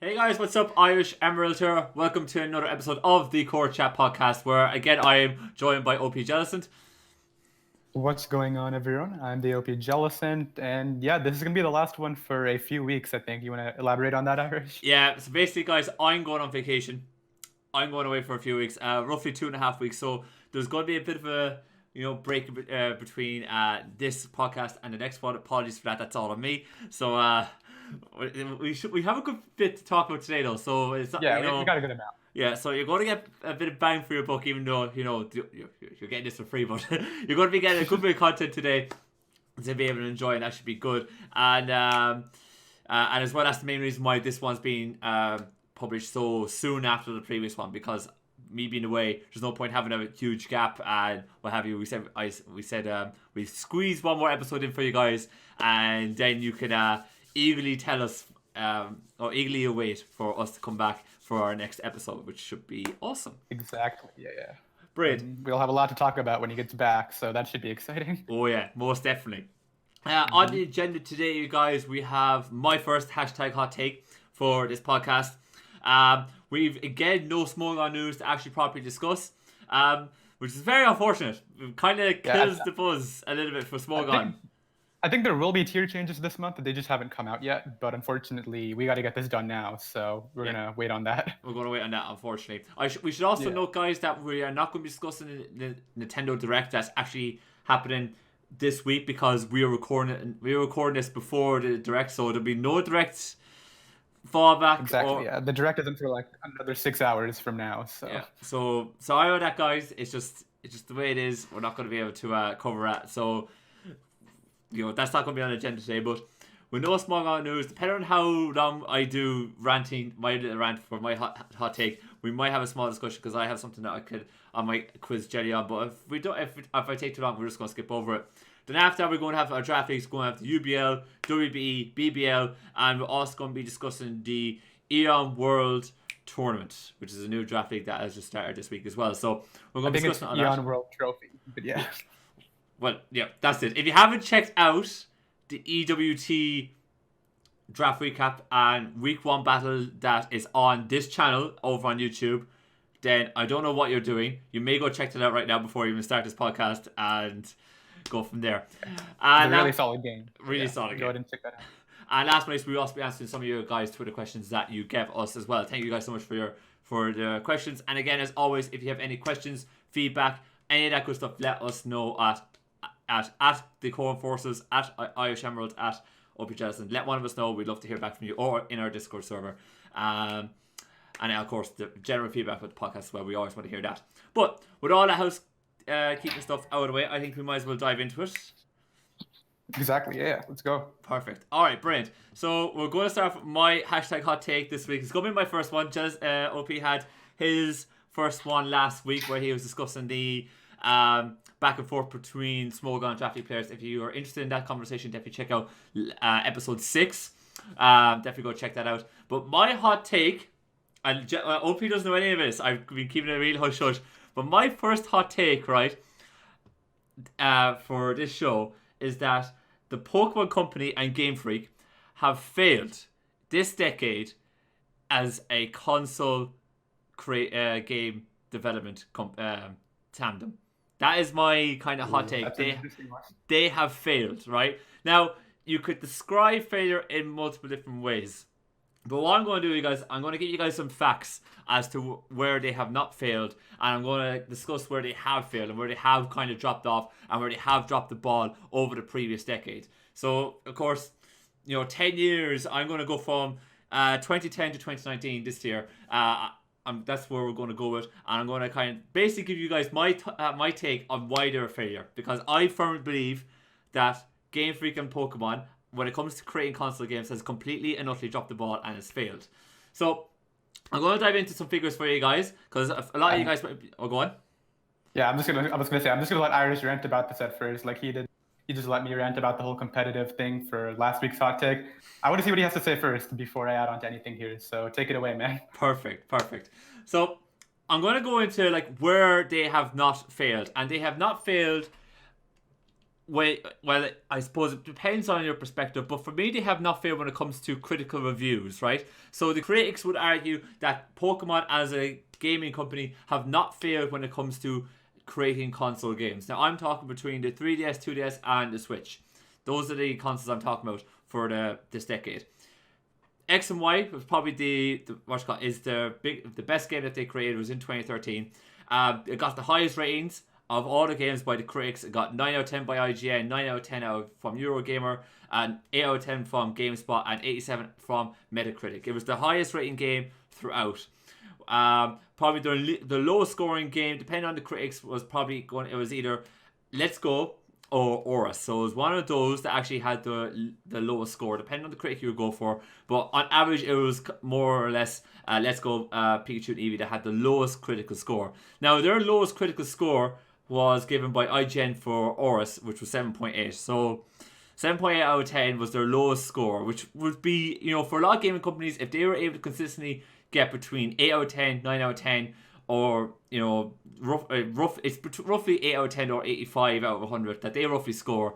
Hey guys, what's up? IrishEmerald here. Welcome to another episode of the Core Chat podcast, where again I am joined by OPJellicent. What's going on, everyone? I'm the OPJellicent, and yeah, this is gonna be the last one for a few weeks, I think. You want to elaborate on that, Irish? Yeah, so basically, guys, I'm going on vacation. I'm going away for a few weeks, roughly 2.5 weeks. So there's going to be a bit of a break between this podcast and the next one. Apologies for that. That's all on me. So we have a good bit to talk about today, though. So it's not, Yeah, we got a good amount. Yeah, so you're going to get a bit of bang for your buck, even though you're getting this for free, but you're going to be getting a good bit of content today to be able to enjoy, and that should be good. And as well, that's the main reason why this one's been published so soon after the previous one, because me being away, there's no point having a huge gap and what have you. We said we squeeze one more episode in for you guys, and then you can eagerly tell us or eagerly await for us to come back for our next episode, which should be awesome. Exactly. Yeah. Brilliant. We'll have a lot to talk about when he gets back, so that should be exciting. Oh yeah, most definitely. On the agenda today, you guys, we have my first hashtag hot take for this podcast. We've again no Smogon news to actually properly discuss, which is very unfortunate. It kind of kills the buzz a little bit for Smogon. I think there will be tier changes this month, they just haven't come out yet. But unfortunately, we got to get this done now, so we're gonna wait on that. We're gonna wait on that, unfortunately. We should also note, guys, that we are not going to be discussing the Nintendo Direct that's actually happening this week, because we are recording this before the Direct, so there'll be no Direct fallback. Exactly. Yeah, the Direct isn't for like another 6 hours from now. So yeah. So sorry about that, guys. It's just the way it is. We're not going to be able to cover that. So that's not going to be on the agenda today. But with no Smogon news, depending on how long I do ranting, my little rant for my hot take, we might have a small discussion, because I have something that I might quiz Jelly on. But if we don't, if I take too long, we're just going to skip over it. Then after that, we're going to have our draft leagues. We're going to have the UBL, WBE, BBL, and we're also going to be discussing the EWT Tournament, which is a new draft league that has just started this week as well. So we're going to be discussing on that. World Trophy, but yeah. Well, yeah, that's it. If you haven't checked out the EWT Draft Recap and Week 1 battle that is on this channel over on YouTube, then I don't know what you're doing. You may go check that out right now before you even start this podcast and go from there. And really solid game. Really solid game. Go ahead and check that out. And last but not least, we'll also be answering some of your guys' Twitter questions that you gave us as well. Thank you guys so much for the questions. And again, as always, if you have any questions, feedback, any of that good stuff, let us know at the Core Forces, at IrishEmerald, at OPJellicent. Let one of us know. We'd love to hear back from you, or in our Discord server. And of course, the general feedback with the podcast as well. We always want to hear that. But with all that keeping stuff out of the way, I think we might as well dive into it. Exactly, yeah. Let's go. Perfect. All right, brilliant. So we're going to start with my hashtag hot take this week. It's going to be my first one. OP had his first one last week, where he was discussing the back and forth between Smogon and Draft League players. If you are interested in that conversation, definitely check out episode 6. Definitely go check that out. But my hot take, and OP doesn't know any of this. I've been keeping it real hush-hush. But my first hot take, right, for this show is that the Pokémon Company and Game Freak have failed this decade as a console game development tandem. That is my kind of hot take. They have failed, right? Now, you could describe failure in multiple different ways. But what I'm going to do, you guys, I'm going to give you guys some facts as to where they have not failed. And I'm going to discuss where they have failed and where they have kind of dropped off and where they have dropped the ball over the previous decade. So, of course, 10 years, I'm going to go from 2010 to 2019 this year. That's where we're going to go with, and I'm going to kind of basically give you guys my take on why they're a failure, because I firmly believe that Game Freak and Pokemon, when it comes to creating console games, has completely and utterly dropped the ball and has failed. So I'm going to dive into some figures for you guys, because a lot of you guys might be... Oh, go on. Yeah, I'm just gonna let Irish rant about this at first, like he did. He just let me rant about the whole competitive thing for last week's hot take. I want to see what he has to say first before I add on to anything here. So take it away, man. Perfect. So I'm going to go into like where they have not failed, and they have not failed well, I suppose it depends on your perspective, but for me, they have not failed when it comes to critical reviews, right? So the critics would argue that Pokemon as a gaming company have not failed when it comes to creating console games. Now, I'm talking between the 3DS, 2DS, and the Switch. Those are the consoles I'm talking about for this decade. X and Y was probably the best game that they created. Was in 2013. It got the highest ratings of all the games by the critics. It got 9 out of 10 by IGN, 9 out of 10 from Eurogamer, and 8 out of 10 from GameSpot, and 87 from Metacritic. It was the highest rating game throughout. Probably the lowest scoring game, depending on the critics, was it was either Let's Go or Aura. So it was one of those that actually had the lowest score, depending on the critic you would go for. But on average, it was more or less Let's Go, Pikachu and Eevee that had the lowest critical score. Now, their lowest critical score was given by IGN for Aura, which was 7.8. So 7.8 out of 10 was their lowest score, which would be, for a lot of gaming companies, if they were able to consistently get between 8 out of 10, 9 out of 10, or, it's roughly 8 out of 10 or 85 out of 100 that they roughly score.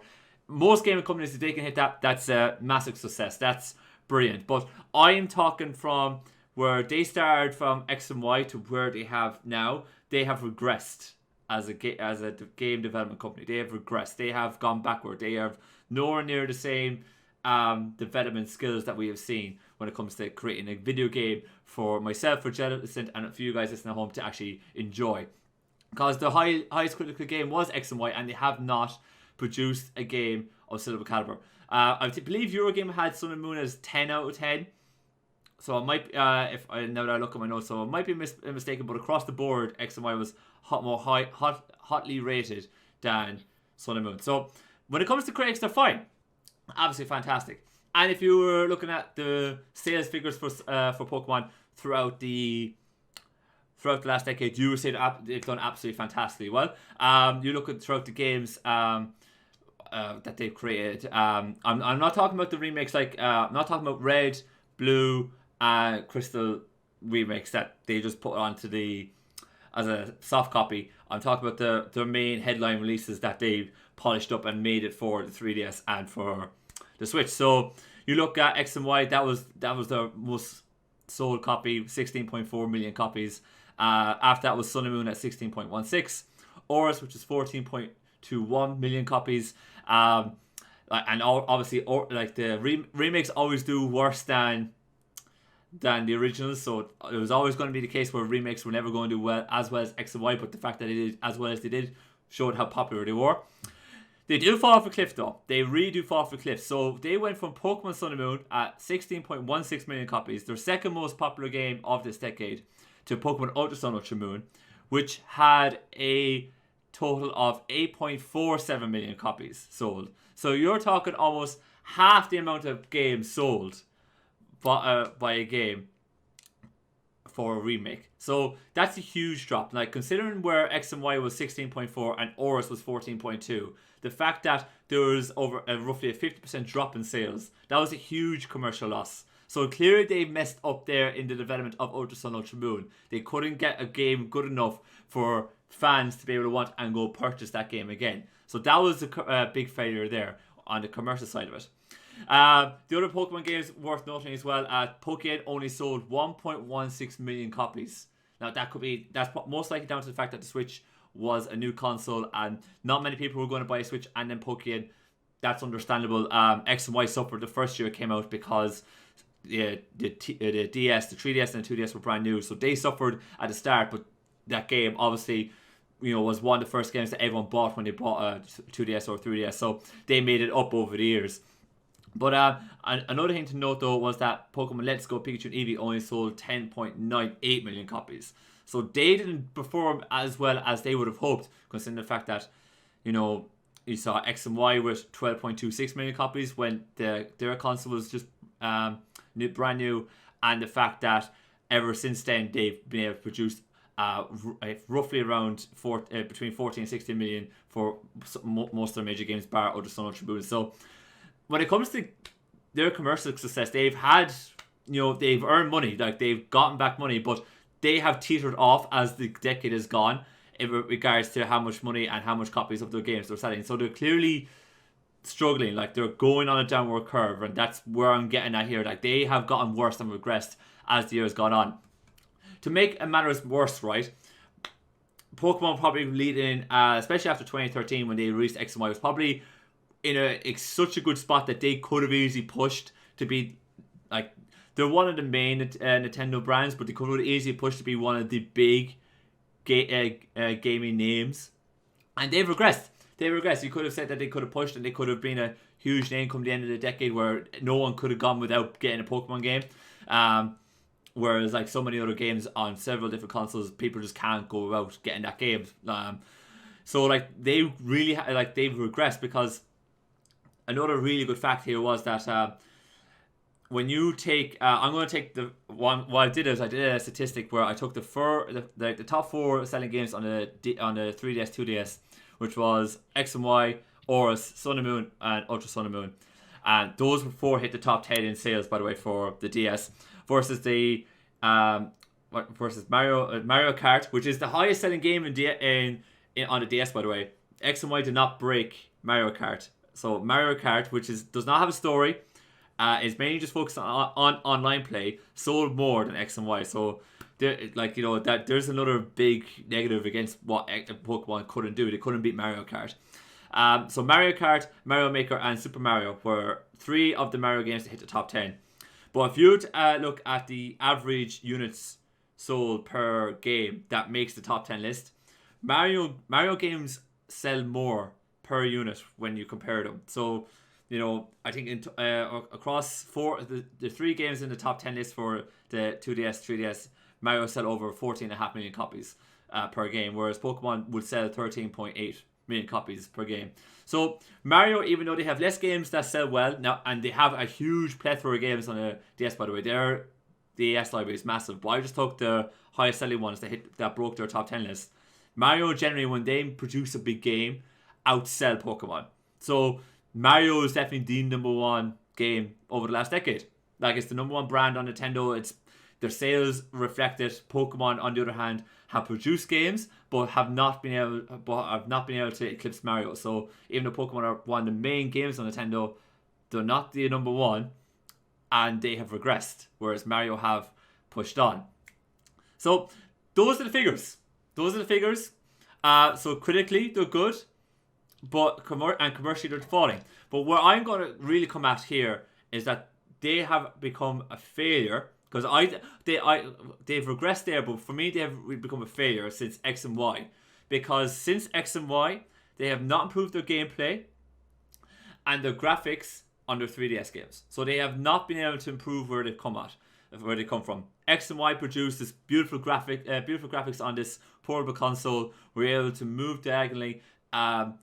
Most gaming companies, if they can hit that, that's a massive success. That's brilliant. But I'm talking from where they started from X and Y to where they have now. They have regressed as a game development company. They have regressed. They have gone backward. They have nowhere near the same development skills that we have seen when it comes to creating a video game for myself, for Jellicent, and for you guys listening at home to actually enjoy. Because the highest critical game was X and Y, and they have not produced a game of similar caliber. I believe Eurogamer had Sun and Moon as 10 out of 10. So it might, now that I look at my notes, so it might be mistaken, but across the board, X and Y was hotly rated than Sun and Moon. So when it comes to critics, they're fine. Absolutely fantastic. And if you were looking at the sales figures for Pokemon throughout the last decade, you would say that they've done absolutely fantastically well. You look at throughout the games that they've created. I'm not talking about the remakes, I'm not talking about Red, Blue, and Crystal remakes that they just put onto as a soft copy. I'm talking about their main headline releases that they've polished up and made it for the 3DS and for the Switch. So you look at X and Y, that was their most sold copy, 16.4 million copies. After that was Sun and Moon at 16.16, Aurus, which is 14.21 million copies. And obviously, the remakes always do worse than the originals, so it was always going to be the case where remakes were never going to do as well as X and Y, but the fact that they did as well as they did showed how popular they were. They do fall off a cliff though. They really do fall off a cliff. So they went from Pokemon Sun and Moon at 16.16 million copies, their second most popular game of this decade, to Pokemon Ultra Sun, Ultra Moon, which had a total of 8.47 million copies sold. So you're talking almost half the amount of games sold by a game for a remake. So that's a huge drop. Like, considering where X and Y was 16.4 and Aurus was 14.2, the fact that there was over roughly a 50% drop in sales, that was a huge commercial loss. So clearly they messed up there in the development of Ultra Sun, Ultra Moon. They couldn't get a game good enough for fans to be able to want and go purchase that game again. So that was a big failure there on the commercial side of it. The other Pokemon games worth noting as well, Pokémon only sold 1.16 million copies. Now that's most likely down to the fact that the Switch was a new console and not many people were going to buy a Switch, and then Pokémon, that's understandable. X and Y suffered the first year it came out because the DS, the 3DS and the 2DS were brand new, so they suffered at the start, but that game obviously was one of the first games that everyone bought when they bought a 2DS or 3DS, so they made it up over the years. But another thing to note though was that Pokemon Let's Go, Pikachu and Eevee only sold 10.98 million copies. So they didn't perform as well as they would have hoped, considering the fact that, you saw X and Y with 12.26 million copies when their console was just brand new, and the fact that ever since then they've been able to produce roughly around between 14 and 16 million for most of their major games, bar Ultra Sun, Ultra Moon. So when it comes to their commercial success, they've had, they've earned money, like they've gotten back money, but they have teetered off as the decade has gone in regards to how much money and how much copies of their games they're selling. So they're clearly struggling. Like, they're going on a downward curve, and that's where I'm getting at here. Like, they have gotten worse and regressed as the years gone on. To make matters worse, right, Pokemon probably leading, especially after 2013 when they released X and Y, was probably in such a good spot that they could have easily pushed to be, like, they're one of the main Nintendo brands, but they could have easily pushed to be one of the big gaming names. And they've regressed. You could have said that they could have pushed and they could have been a huge name come the end of the decade where no one could have gone without getting a Pokemon game. Whereas, like, so many other games on several different consoles, people just can't go without getting that game. So, like, they really they've regressed, because another really good fact here was that when you take, I'm going to take the one. What I did is I did a statistic where I took the top 4 selling games on the 3DS, 2DS, which was X and Y, Aurus, Sun and Moon, and Ultra Sun and Moon, and those 4 hit the top 10 in sales, by the way, for the DS. Versus the versus Mario Kart, which is the highest selling game on the DS, by the way. X and Y did not break Mario Kart. So Mario Kart, which does not have a story, is mainly just focused on online play, sold more than X and Y. So that there's another big negative against what Pokemon couldn't do. They couldn't beat Mario Kart. So Mario Kart, Mario Maker, and Super Mario were 3 of the Mario games to hit the top 10. But if you look at the average units sold per game that makes the top 10 list, Mario games sell more per unit when you compare them. So, I think across the 3 games in the top 10 list for the 2DS, 3DS, Mario sell over 14.5 million copies per game, whereas Pokemon would sell 13.8 million copies per game. So Mario, even though they have less games that sell well now, and they have a huge plethora of games on the DS, by the way, the DS library is massive, but I just took the highest selling ones that broke their top 10 list. Mario, generally, when they produce a big game, outsell Pokemon. So Mario is definitely the number 1 game over the last decade. Like, it's the number 1 brand on Nintendo. Their sales reflect it. Pokemon, on the other hand, have produced games but have not been able to eclipse Mario. So even though Pokemon are one of the main games on Nintendo, they're not the number 1, and they have regressed, whereas Mario have pushed on. So those are the figures. So critically, they're good, but commercially they're falling. But where I'm going to really come at here is that they have become a failure. Because they've regressed there, but for me, they have become a failure since X and Y. Because since X and Y, they have not improved their gameplay and their graphics on their 3DS games. So they have not been able to improve where they come from. X and Y produced this beautiful graphics on this portable console. We're able to move diagonally. A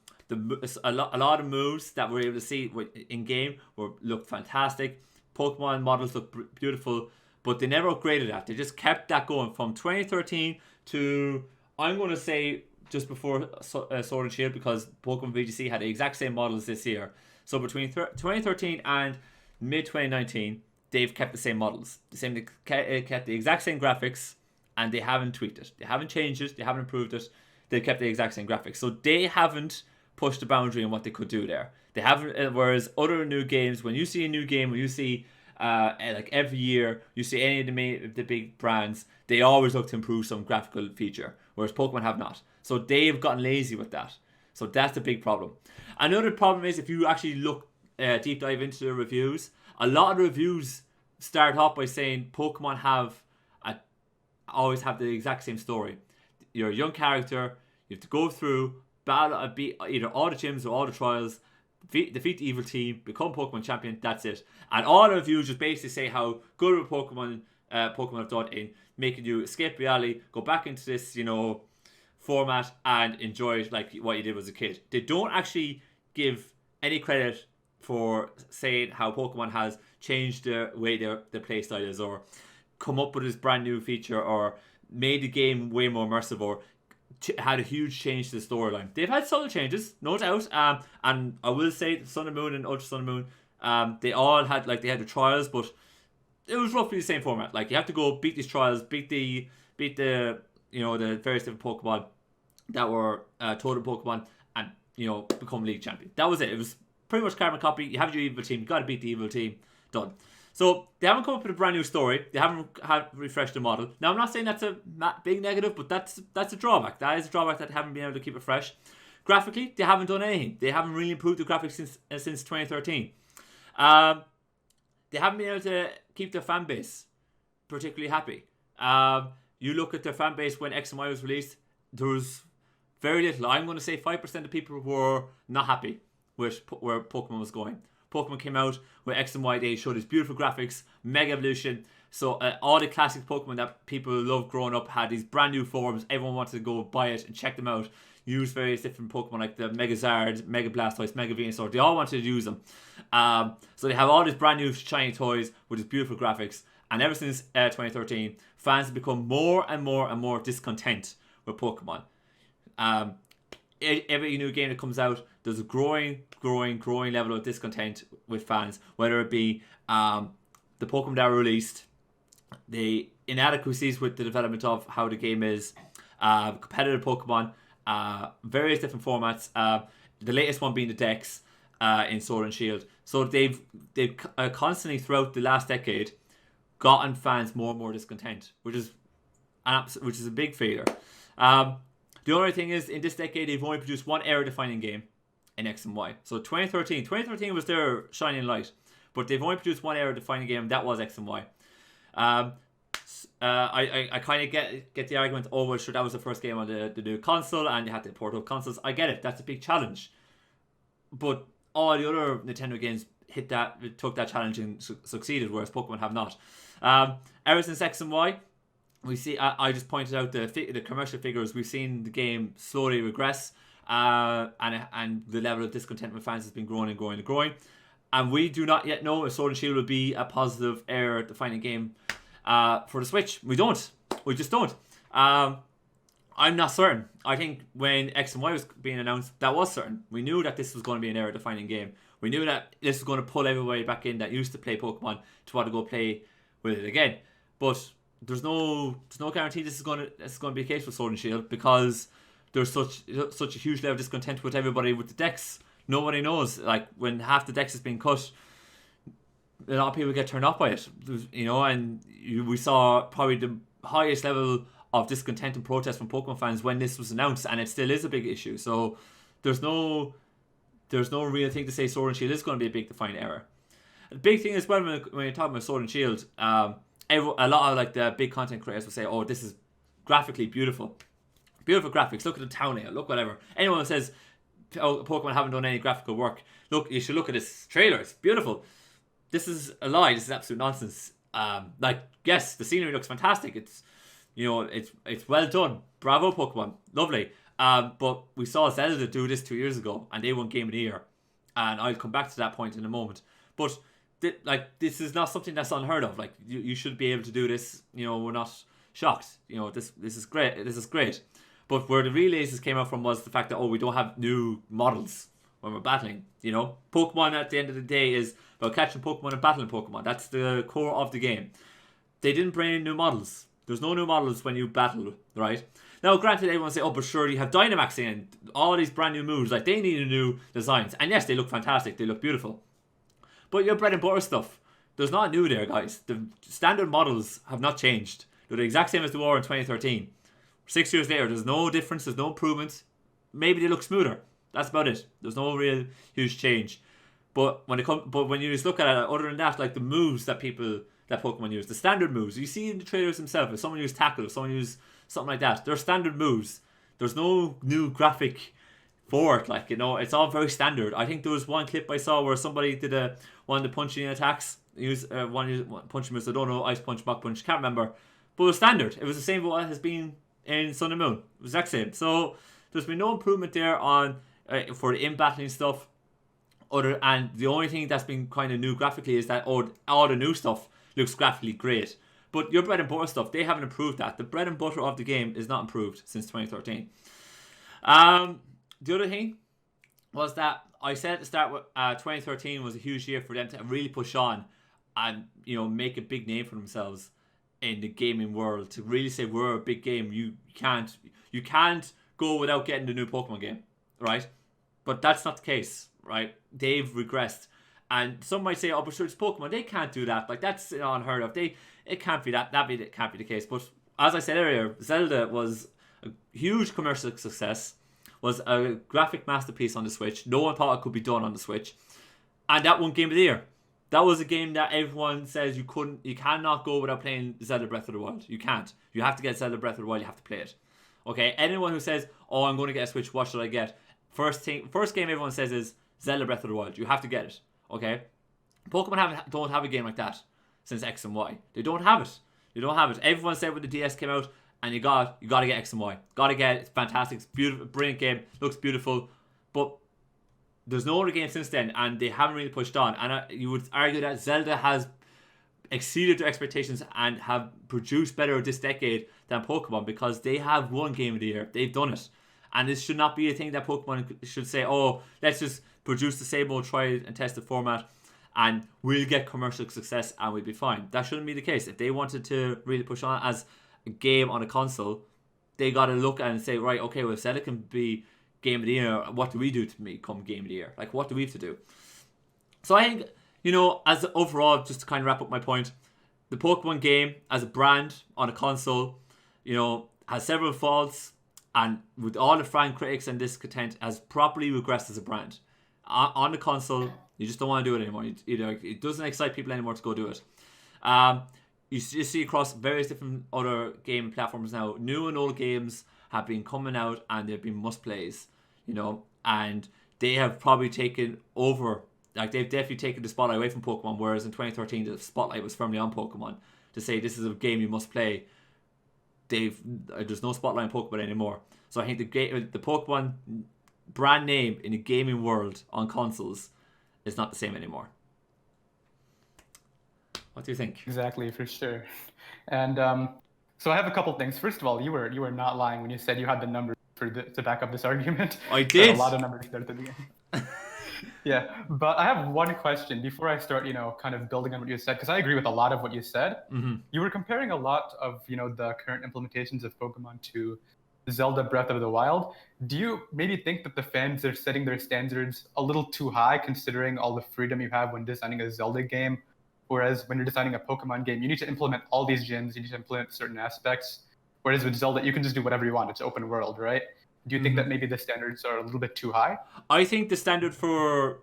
lot of moves that we're able to see in game look fantastic. Pokemon models look beautiful. But they never upgraded that. They just kept that going from 2013 to, I'm going to say, just before Sword and Shield, because Pokemon VGC had the exact same models this year. So between 2013 and mid-2019, they've kept the same models. They kept the exact same graphics, and they haven't tweaked it. They haven't changed it. They haven't improved it. They've kept the exact same graphics. So they haven't pushed the boundary on what they could do there. They haven't. Whereas other new games, when you see a new game, when you see like every year you see any of the big brands, they always look to improve some graphical feature, whereas Pokemon have not. So they've gotten lazy with that. So that's the big problem. Another problem is if you actually look deep dive into the reviews, a lot of the reviews start off by saying Pokemon always have the exact same story. You're a young character, you have to go through beat either all the gyms or all the trials, defeat the evil team, become Pokemon champion, that's it. And all the reviews just basically say how good of a Pokemon have done in making you escape reality, go back into this, format and enjoy it like what you did as a kid. They don't actually give any credit for saying how Pokemon has changed the way their playstyle is, or come up with this brand new feature, or made the game way more immersive, or had a huge change to the storyline. They've had subtle changes, no doubt. And I will say Sun and Moon and Ultra Sun and Moon, they all had they had the trials, but it was roughly the same format. Like, you have to go beat these trials, beat the the various different Pokemon that were totem Pokemon, and become league champion. That was it. It was pretty much carbon copy. You have your evil team. You got to beat the evil team. Done. So they haven't come up with a brand new story. They haven't refreshed the model. Now I'm not saying that's a big negative, but that's a drawback. That is a drawback that they haven't been able to keep it fresh. Graphically, they haven't done anything. They haven't really improved the graphics since 2013. They haven't been able to keep their fan base particularly happy. You look at their fan base when X and Y was released, there was very little. I'm going to say 5% of people were not happy with where Pokemon was going. Pokemon came out with X and Y. They showed its beautiful graphics, Mega Evolution. So all the classic Pokemon that people loved growing up had these brand new forms. Everyone wanted to go buy it and check them out. Use various different Pokemon like the Megazard, Mega Blastoise, Mega Venusaur. They all wanted to use them. So they have all these brand new shiny toys with these beautiful graphics. And ever since 2013, fans have become more and more and more discontent with Pokemon. Every new game that comes out, there's a growing level of discontent with fans. Whether it be the Pokemon that are released, the inadequacies with the development of how the game is, competitive Pokemon, various different formats. The latest one being the decks in Sword and Shield. So they've constantly throughout the last decade gotten fans more and more discontent, which is a big failure. The only thing is, in this decade, they've only produced one era-defining game in X and Y. So 2013 was their shining light, but they've only produced one era-defining game, that was X and Y. I kind of get the argument, oh, well, sure, that was the first game on the new console, and you had to port up consoles. I get it, that's a big challenge. But all the other Nintendo games took that challenge and succeeded, whereas Pokemon have not. Ever since X and Y, we see. I just pointed out the commercial figures. We've seen the game slowly regress, and the level of discontent with fans has been growing and growing and growing. And we do not yet know if Sword and Shield will be a positive era-defining game for the Switch. We don't. We just don't. I'm not certain. I think when X and Y was being announced, that was certain. We knew that this was going to be an era-defining game. We knew that this was going to pull everybody back in that used to play Pokemon to want to go play with it again. But there's no guarantee this is going to be the case with Sword and Shield, because there's such a huge level of discontent with everybody with the decks. Nobody knows. Like, when half the decks has been cut, a lot of people get turned off by it. And we saw probably the highest level of discontent and protest from Pokemon fans when this was announced, and it still is a big issue. So there's no real thing to say Sword and Shield is going to be a big defining error. The big thing as well when you're talking about Sword and Shield, a lot of like the big content creators will say, "Oh, this is graphically beautiful graphics. Look at the town layout. Look whatever." Anyone who says, "Oh, Pokemon haven't done any graphical work," look, you should look at this trailer. It's beautiful. This is a lie. This is absolute nonsense. Yes, the scenery looks fantastic. It's well done. Bravo, Pokemon. Lovely. But we saw Zelda do this 2 years ago, and they won Game of the Year. And I'll come back to that point in a moment. But this is not something that's unheard of. Like, you should be able to do this. We're not shocked. This is great. This is great. But where the real aces came out from was the fact that, we don't have new models when we're battling. Pokemon at the end of the day is about catching Pokemon and battling Pokemon. That's the core of the game. They didn't bring in new models. There's no new models when you battle, right? Now, granted, everyone say, "Oh, but sure, you have Dynamax in, all these brand new moves, like they need new designs." And yes, they look fantastic, they look beautiful. But your bread and butter stuff, there's not new there, guys. The standard models have not changed. They're the exact same as they were in 2013. 6 years later, there's no difference, there's no improvement. Maybe they look smoother. That's about it. There's no real huge change. But when you just look at it, other than that, like the moves that Pokemon use, the standard moves, you see in the trailers themselves, if someone use Tackle, if someone use something like that, they're standard moves. There's no new graphic for it, it's all very standard. I think there was one clip I saw where somebody did one of the punching attacks, use one punching moves, I don't know, Ice Punch, Mach Punch, can't remember, but it was standard. It was the same what has been in Sun and Moon. It was the exact same. So there's been no improvement there on for the in-battling stuff. And the only thing that's been kind of new graphically is that all the new stuff looks graphically great. But your bread and butter stuff, they haven't improved that. The bread and butter of the game is not improved since 2013. The other thing was that I said at the start, 2013 was a huge year for them to really push on and make a big name for themselves in the gaming world. To really say we're a big game, you can't go without getting the new Pokemon game, right? But that's not the case, right? They've regressed. And some might say, oh, but sure, it's Pokemon. They can't do that. Like, that's unheard of. It can't be that. It can't be the case. But as I said earlier, Zelda was a huge commercial success, was a graphic masterpiece on the Switch. No one thought it could be done on the Switch. And that won Game of the Year. That was a game that everyone says you cannot go without playing Zelda Breath of the Wild. You can't. You have to get Zelda Breath of the Wild. You have to play it. Okay? Anyone who says, oh, I'm going to get a Switch, what should I get? First game everyone says is Zelda Breath of the Wild. You have to get it. Okay? Pokemon don't have a game like that since X and Y. They don't have it. Everyone said when the DS came out, and you got to get X and Y. Got to get it. It's fantastic. It's beautiful. Brilliant game. Looks beautiful. But there's no other game since then, and they haven't really pushed on. And you would argue that Zelda has exceeded their expectations and have produced better this decade than Pokemon, because they have won Game of the Year. They've done it. And this should not be a thing that Pokemon should say, oh, let's just produce the same old tried and tested format and we'll get commercial success and we'll be fine. That shouldn't be the case. If they wanted to really push on as a game on a console, they got to look at it and say, right, okay, well, if Zelda can be Game of the Year, what do we do to become Game of the Year? Like, what do we have to do? So I think, as overall, just to kind of wrap up my point, the Pokemon game as a brand on a console, has several faults, and with all the fan critics and discontent, has properly regressed as a brand. On the console, you just don't want to do it anymore. It doesn't excite people anymore to go do it. You see across various different other game platforms now, new and old games have been coming out and they've been must-plays, and they have probably taken over. Like, they've definitely taken the spotlight away from Pokemon, whereas in 2013 the spotlight was firmly on Pokemon to say this is a game you must play. There's no spotlight on Pokemon anymore. So I think the Pokemon brand name in the gaming world on consoles is not the same anymore. What do you think? Exactly, for sure. And so I have a couple things. First of all, you were not lying when you said you had the numbers to back up this argument. I did. A lot of numbers there at the beginning. Yeah, but I have one question before I start, kind of building on what you said, because I agree with a lot of what you said. Mm-hmm. You were comparing a lot of, the current implementations of Pokemon to Zelda Breath of the Wild. Do you maybe think that the fans are setting their standards a little too high, considering all the freedom you have when designing a Zelda game? Whereas when you're designing a Pokemon game, you need to implement all these gyms, you need to implement certain aspects. Whereas with Zelda, you can just do whatever you want. It's open world, right? Do you think that maybe the standards are a little bit too high? I think the standard for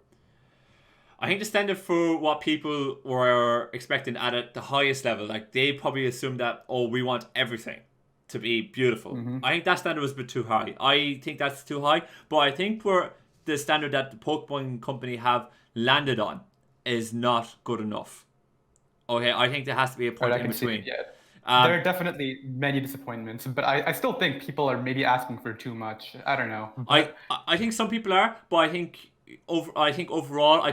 what people were expecting at the highest level, like, they probably assumed that, we want everything to be beautiful. Mm-hmm. I think that standard was a bit too high. I think that's too high, but I think for the standard that the Pokemon company have landed on is not good enough. Okay, I think there has to be a point in between. There are definitely many disappointments, but I still think people are maybe asking for too much. I don't know. I think some people are, but I think overall, I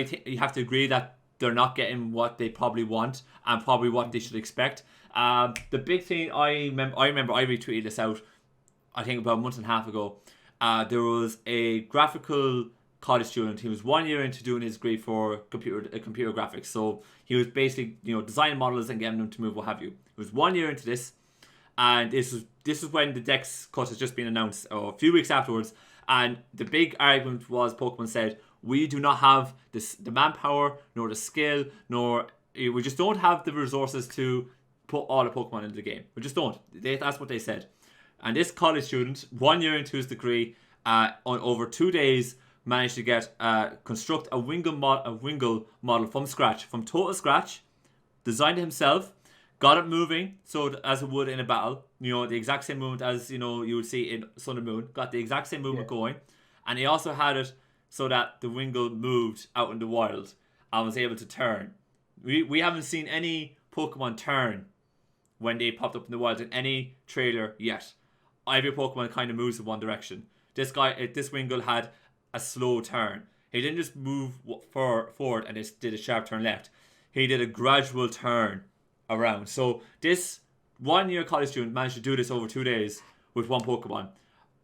think you have to agree that they're not getting what they probably want and probably what they should expect. The big thing I remember I retweeted this out, I think about a month and a half ago. There was a graphical college student. He was 1 year into doing his degree for computer graphics. So he was basically designing models and getting them to move, what have you. He was 1 year into this, and this is when the Dex cut has just been announced, a few weeks afterwards. And the big argument was Pokemon said, we do not have the manpower, nor the skill, nor we just don't have the resources to put all the Pokemon into the game. We just don't. That's what they said. And this college student, 1 year into his degree, on over 2 days, managed to construct a Wingull model from scratch, from total scratch, designed it himself, got it moving so as it would in a battle, the exact same movement as you would see in Sun and Moon, got the exact same movement going, and he also had it so that the Wingull moved out in the wild and was able to turn. We haven't seen any Pokemon turn when they popped up in the wild in any trailer yet. Every Pokemon kind of moves in one direction. This Wingull had a slow turn. He didn't just move forward and just did a sharp turn left. He did a gradual turn around. So this 1 year college student managed to do this over 2 days with one Pokemon.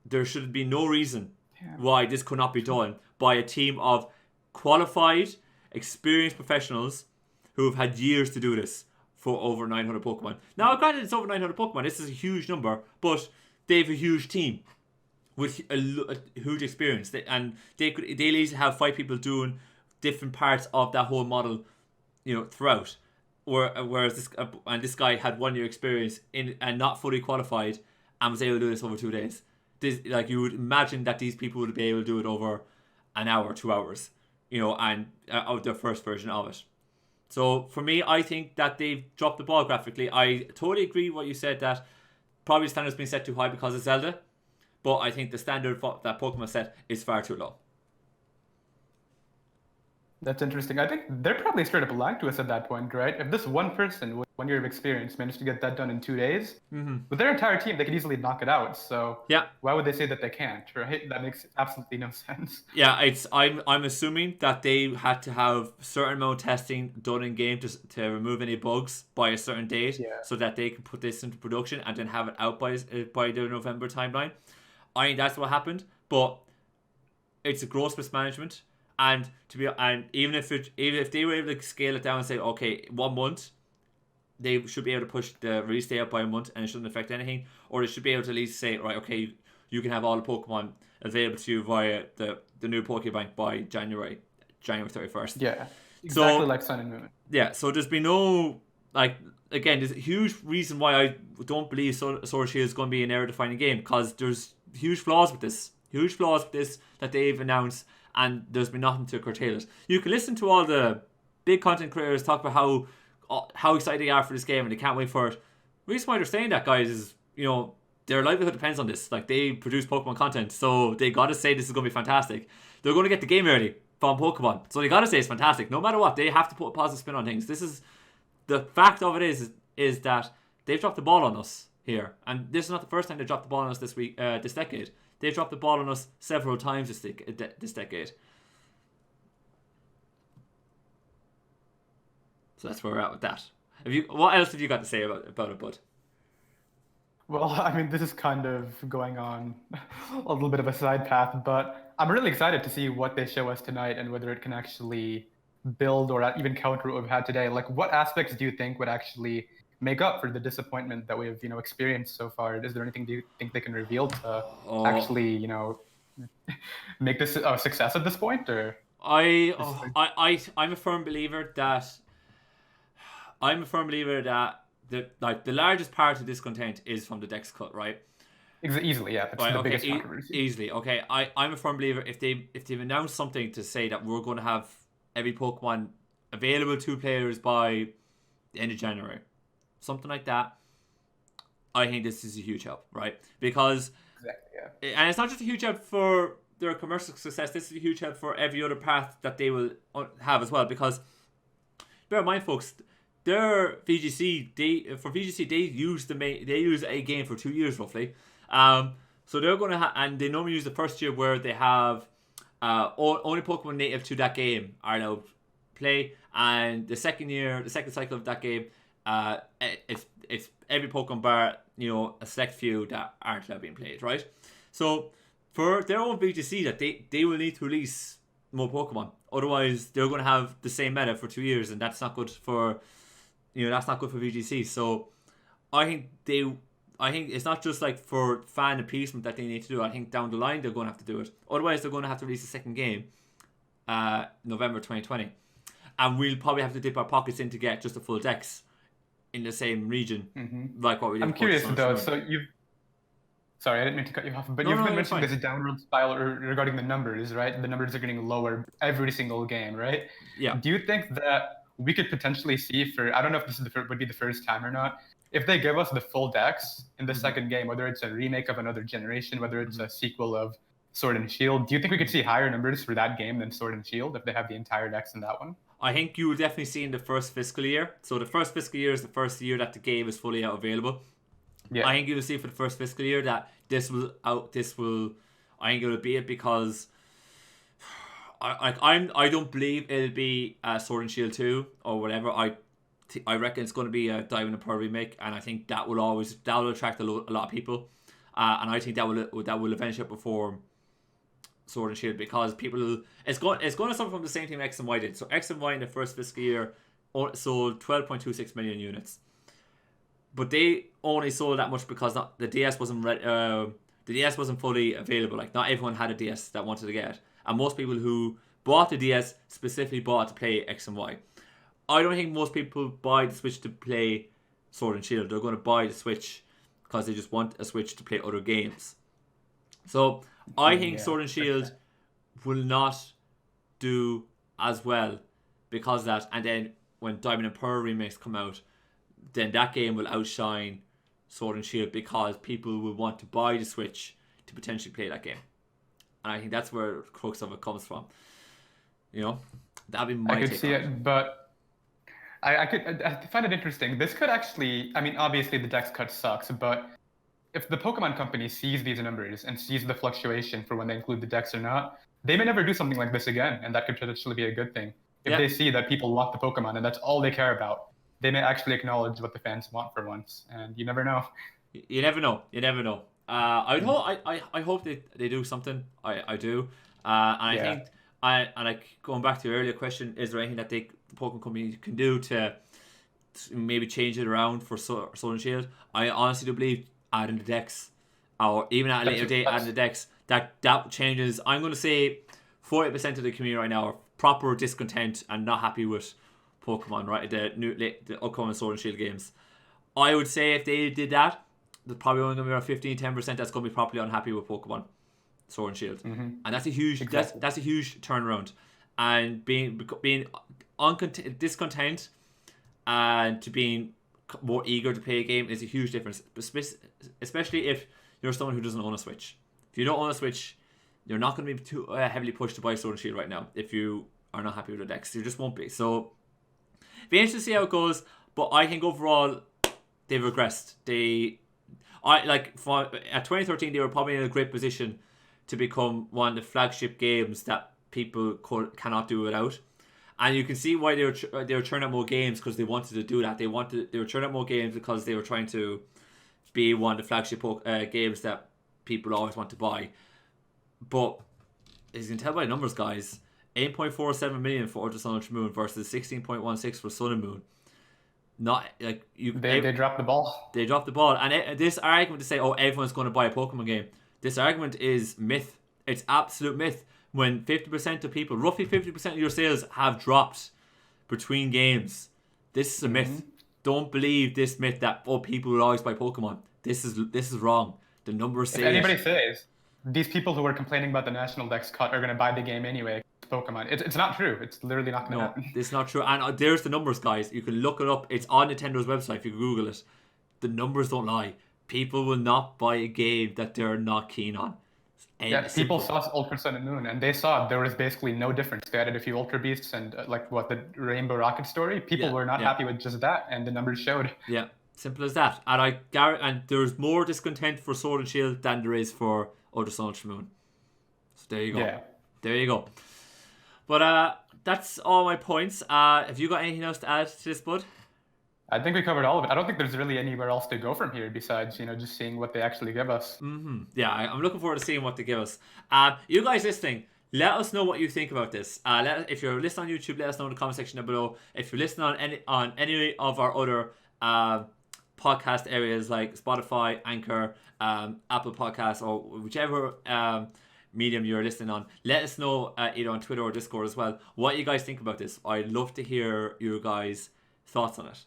There should be no reason why this could not be done by a team of qualified, experienced professionals who have had years to do this for over 900 Pokemon. Now, granted, it's over 900 Pokemon. This is a huge number, but they have a huge team. with a huge experience, and they'll easily have 5 people doing different parts of that whole model, throughout. Whereas this guy had 1 year experience in and not fully qualified, and was able to do this over 2 days. Like, you would imagine that these people would be able to do it over an hour, 2 hours, and out their first version of it. So for me, I think that they've dropped the ball graphically. I totally agree with what you said, that probably the standard's been set too high because of Zelda, but I think the standard that Pokemon set is far too low. That's interesting. I think they're probably straight up lying to us at that point, right? If this one person with 1 year of experience managed to get that done in 2 days, with their entire team, they could easily knock it out. So Yeah. why would they say that they can't, right? That makes absolutely no sense. Yeah, I'm assuming that they had to have certain amount of testing done in game to remove any bugs by a certain date, so that they can put this into production and then have it out by the November timeline. I think that's what happened, but it's a gross mismanagement. And even if they were able to scale it down and say, okay, 1 month, they should be able to push the release date up by a month and it shouldn't affect anything, or they should be able to at least say, right, okay, you can have all the Pokemon available to you via the new Pokebank by January 31st. Yeah, exactly, like Sun and Moon. Yeah, so there's been no, again, there's a huge reason why I don't believe Sword and Shield is going to be an era-defining game, because there's huge flaws with this that they've announced, and there's been nothing to curtail it. You can listen to all the big content creators talk about how excited they are for this game and they can't wait for it. The reason why they're saying that, guys, is, their livelihood depends on this. Like, they produce Pokemon content, so they gotta say this is gonna be fantastic. They're gonna get the game early from Pokemon, so they gotta say it's fantastic. No matter what, they have to put a positive spin on things. This is the fact of it is that they've dropped the ball on us here, and this is not the first time they dropped the ball on us this decade. They've dropped the ball on us several times this decade. So that's where we're at with that. What else have you got to say about it, Bud? Well, I mean, this is kind of going on a little bit of a side path, but I'm really excited to see what they show us tonight and whether it can actually build or even counter what we've had today. Like, what aspects do you think would actually make up for the disappointment that we've experienced so far? Is there anything do you think they can reveal to actually make this a success at this point? Or I'm a firm believer that the largest part of discontent is from the Dex cut, right? Easily, yeah. That's the biggest controversy. Easily, okay. I'm a firm believer if they've announced something to say that we're going to have every Pokemon available to players by the end of January, something like that, I think this is a huge help, right? Because and it's not just a huge help for their commercial success. This is a huge help for every other path that they will have as well. Because bear in mind, folks, their VGC they use a game for 2 years roughly. So they're going to and they normally use the first year where they have only Pokemon native to that game are allowed play, and the second cycle of that game, it's every Pokemon bar a select few that aren't allowed being played, right? So for their own VGC, that they will need to release more Pokemon, otherwise they're going to have the same meta for 2 years, and that's not good for VGC. So I think it's not just like for fan appeasement that they need to do. I think down the line they're going to have to do it. Otherwise, they're going to have to release a second game, November 2020, and we'll probably have to dip our pockets in to get just a full Dex in the same region, like what we did. I'm curious though. So sorry, I didn't mean to cut you off, but you've been mentioning this downward spiral regarding the numbers, right? The numbers are getting lower every single game, right? Yeah. Do you think that we could potentially see I don't know if this would be the first time or not, if they give us the full Dex in the second game, whether it's a remake of another generation, whether it's a sequel of Sword and Shield, do you think we could see higher numbers for that game than Sword and Shield if they have the entire Dex in that one? I think you will definitely see in the first fiscal year. So the first fiscal year is the first year that the game is fully out available. Yeah. I think you will see for the first fiscal year that I think it will be it, because I don't believe it'll be Sword and Shield 2 or whatever. I reckon it's going to be a Diamond and Pearl remake, and I think that will attract a lot of people, and I think that will eventually outperform Sword and Shield, because it's going to suffer from the same thing X and Y did. So X and Y in the first fiscal year sold 12.26 million units, but they only sold that much because the DS wasn't ready. The the DS wasn't fully available. Like, not everyone had a DS that wanted to get it. And most people who bought the DS specifically bought to play X and Y. I don't think most people buy the Switch to play Sword and Shield. They're going to buy the Switch because they just want a Switch to play other games. So I think Sword and Shield will not do as well because of that. And then when Diamond and Pearl remakes come out, then that game will outshine Sword and Shield because people will want to buy the Switch to potentially play that game. And I think that's where the crux of it comes from. You know, that'd be my take. I could see it, but I find it interesting. This could actually, I mean, obviously the dex cut sucks, but if the Pokemon company sees these numbers and sees the fluctuation for when they include the dex or not, they may never do something like this again, and that could potentially be a good thing. If they see that people want the Pokemon and that's all they care about, they may actually acknowledge what the fans want for once, and you never know. You never know. You never know. I hope they do something. I do. And I think going back to your earlier question, is there anything that the Pokemon company can do to maybe change it around for Sword and Shield? I honestly do believe adding the dex, or even at a later date adding the dex, that changes. I'm going to say 40% of the community right now are proper discontent and not happy with Pokemon, right? The upcoming Sword and Shield games. I would say if they did that, there's probably only going to be around 15-10% that's going to be properly unhappy with Pokemon Sword and Shield, and that's a huge that's a huge turnaround. And being discontent and to being more eager to play a game is a huge difference, especially if you're someone who doesn't own a Switch. If you don't own a Switch, you're not going to be too heavily pushed to buy Sword and Shield right now if you are not happy with the decks. You just won't be. So be interesting to see how it goes, but I think overall they've regressed. At 2013 they were probably in a great position to become one of the flagship games that people cannot do without. And you can see why they were churning out more games, because they wanted to do that. They were churning out more games because they were trying to be one of the flagship games that people always want to buy. But as you can tell by the numbers, guys, 8.47 million for Ultra Sun Ultra Moon versus 16.16 for Sun and Moon. Not like they dropped the ball. They dropped the ball, and this argument to say, "Oh, everyone's going to buy a Pokemon game," this argument is myth. It's absolute myth. When 50% of people, roughly 50% of your sales have dropped between games, this is a myth. Don't believe this myth that people will always buy Pokemon. This is wrong. The numbers say. If anybody says these people who are complaining about the national dex cut are going to buy the game anyway, Pokemon, it's not true. It's literally not going to happen. It's not true. And there's the numbers, guys. You can look it up. It's on Nintendo's website. If you Google it, the numbers don't lie. People will not buy a game that they're not keen on. People saw Ultra Sun and Moon, and they saw there was basically no difference. They added a few Ultra Beasts and the Rainbow Rocket story. People were not happy with just that, and the numbers showed. Yeah, simple as that. And there's more discontent for Sword and Shield than there is for Ultra Sun Ultra Moon. So there you go. Yeah. There you go. But that's all my points. Have you got anything else to add to this, bud? I think we covered all of it. I don't think there's really anywhere else to go from here besides, just seeing what they actually give us. Mm-hmm. Yeah, I'm looking forward to seeing what they give us. You guys listening, let us know what you think about this. If you're listening on YouTube, let us know in the comment section down below. If you're listening on any of our other podcast areas like Spotify, Anchor, Apple Podcasts, or whichever medium you're listening on, let us know either on Twitter or Discord as well what you guys think about this. I'd love to hear your guys' thoughts on it.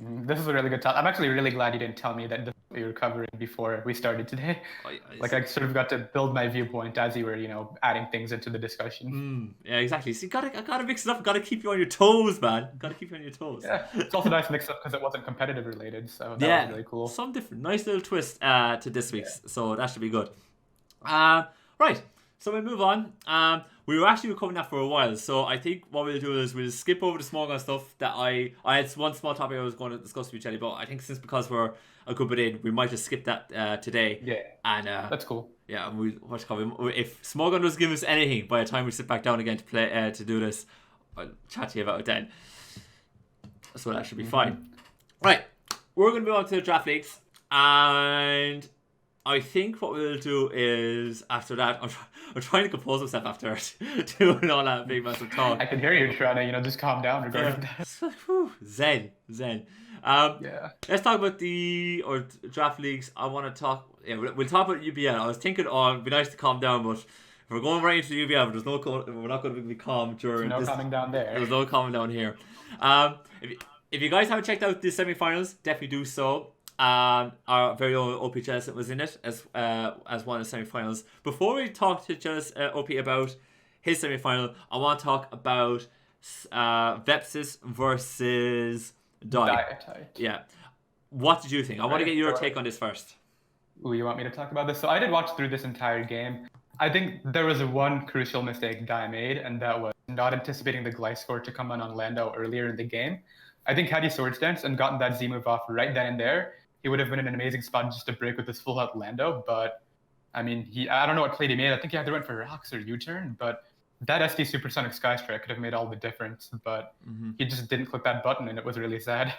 This is a really good topic. I'm actually really glad you didn't tell me that this is what you were covering before we started today. I sort of got to build my viewpoint as you were, adding things into the discussion. Yeah, exactly. So I gotta mix it up. Gotta keep you on your toes, man. Gotta keep you on your toes. Yeah, it's also nice mix up because it wasn't competitive related, so that was really cool. Some different, nice little twist to this week's. So that should be good. Right. So we move on. We were actually recording that for a while, so I think what we'll do is we'll skip over the small gun stuff that I had one small topic I was going to discuss with Jelly, but I think because we're a good bit in, we might just skip that today. Yeah, and that's cool. Yeah, if small gun doesn't give us anything by the time we sit back down again to play to do this, I'll chat to you about it then. So that should be fine. Right, we're going to move on to the draft leagues, and I think what we'll do is after that, I'm trying to compose myself after doing all that big massive talk. I can hear you trying to, just calm down regarding that. Zen. Yeah. Let's talk about the draft leagues. I want to talk. Yeah, we'll talk about UBL. I was thinking, it'd be nice to calm down, but if we're going right into the UBL, we're not going to be calm during There's no this. calming down there. There's no calming down here. If you guys haven't checked out the semi-finals, definitely do so. Our very own OPJellicent was in it as one of the semi-finals. Before we talk to OP about his semi-final, I want to talk about Vepsis versus Dietite. Yeah. What did you think? I want to get your take on this first. Ooh, you want me to talk about this? So I did watch through this entire game. I think there was one crucial mistake Dai made, and that was not anticipating the Gliscor to come on Lando earlier in the game. I think had he Swords Dance and gotten that Z move off right then and there, he would have been in an amazing spot just to break with this full health Lando. But I mean, I don't know what play he made. I think he either went for rocks or U-turn, but that SD Supersonic Sky Strike could have made all the difference. But he just didn't click that button, and it was really sad.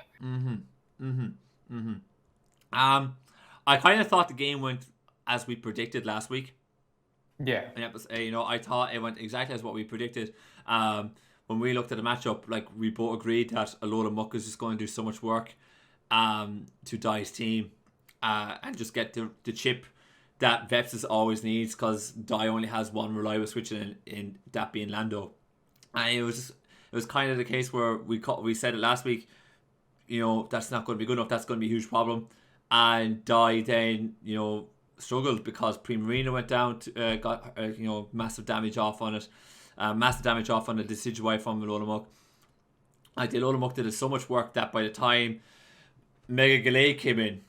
I kind of thought the game went as we predicted last week. Yeah. And it was, I thought it went exactly as what we predicted. When we looked at the matchup, like we both agreed that a load of muck is just going to do so much work to Dai's team and just get the chip that Vepsis always needs, because Dai only has one reliable switch in that being Lando. And it was kind of the case where we said it last week, that's not going to be good enough, that's going to be a huge problem. And Dai then, struggled because Primarina went down, got massive damage off on it. Massive damage off on the Decidueye from Alola Like, the Alola did so much work that by the time Mega Galay came in,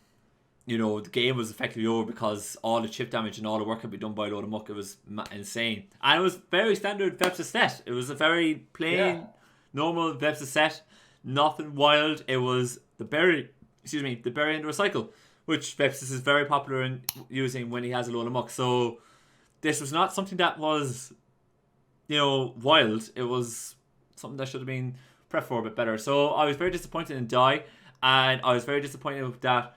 the game was effectively over because all the chip damage and all the work had been done by Alola. It was insane. And it was very standard Vepsis set. It was a very plain, normal Vepsis set. Nothing wild. It was the berry and the recycle, which Vepsis is very popular in using when he has Alola. So this was not something that was wild. It was something that should have been prepped for a bit better. So I was very disappointed in Dai, and I was very disappointed that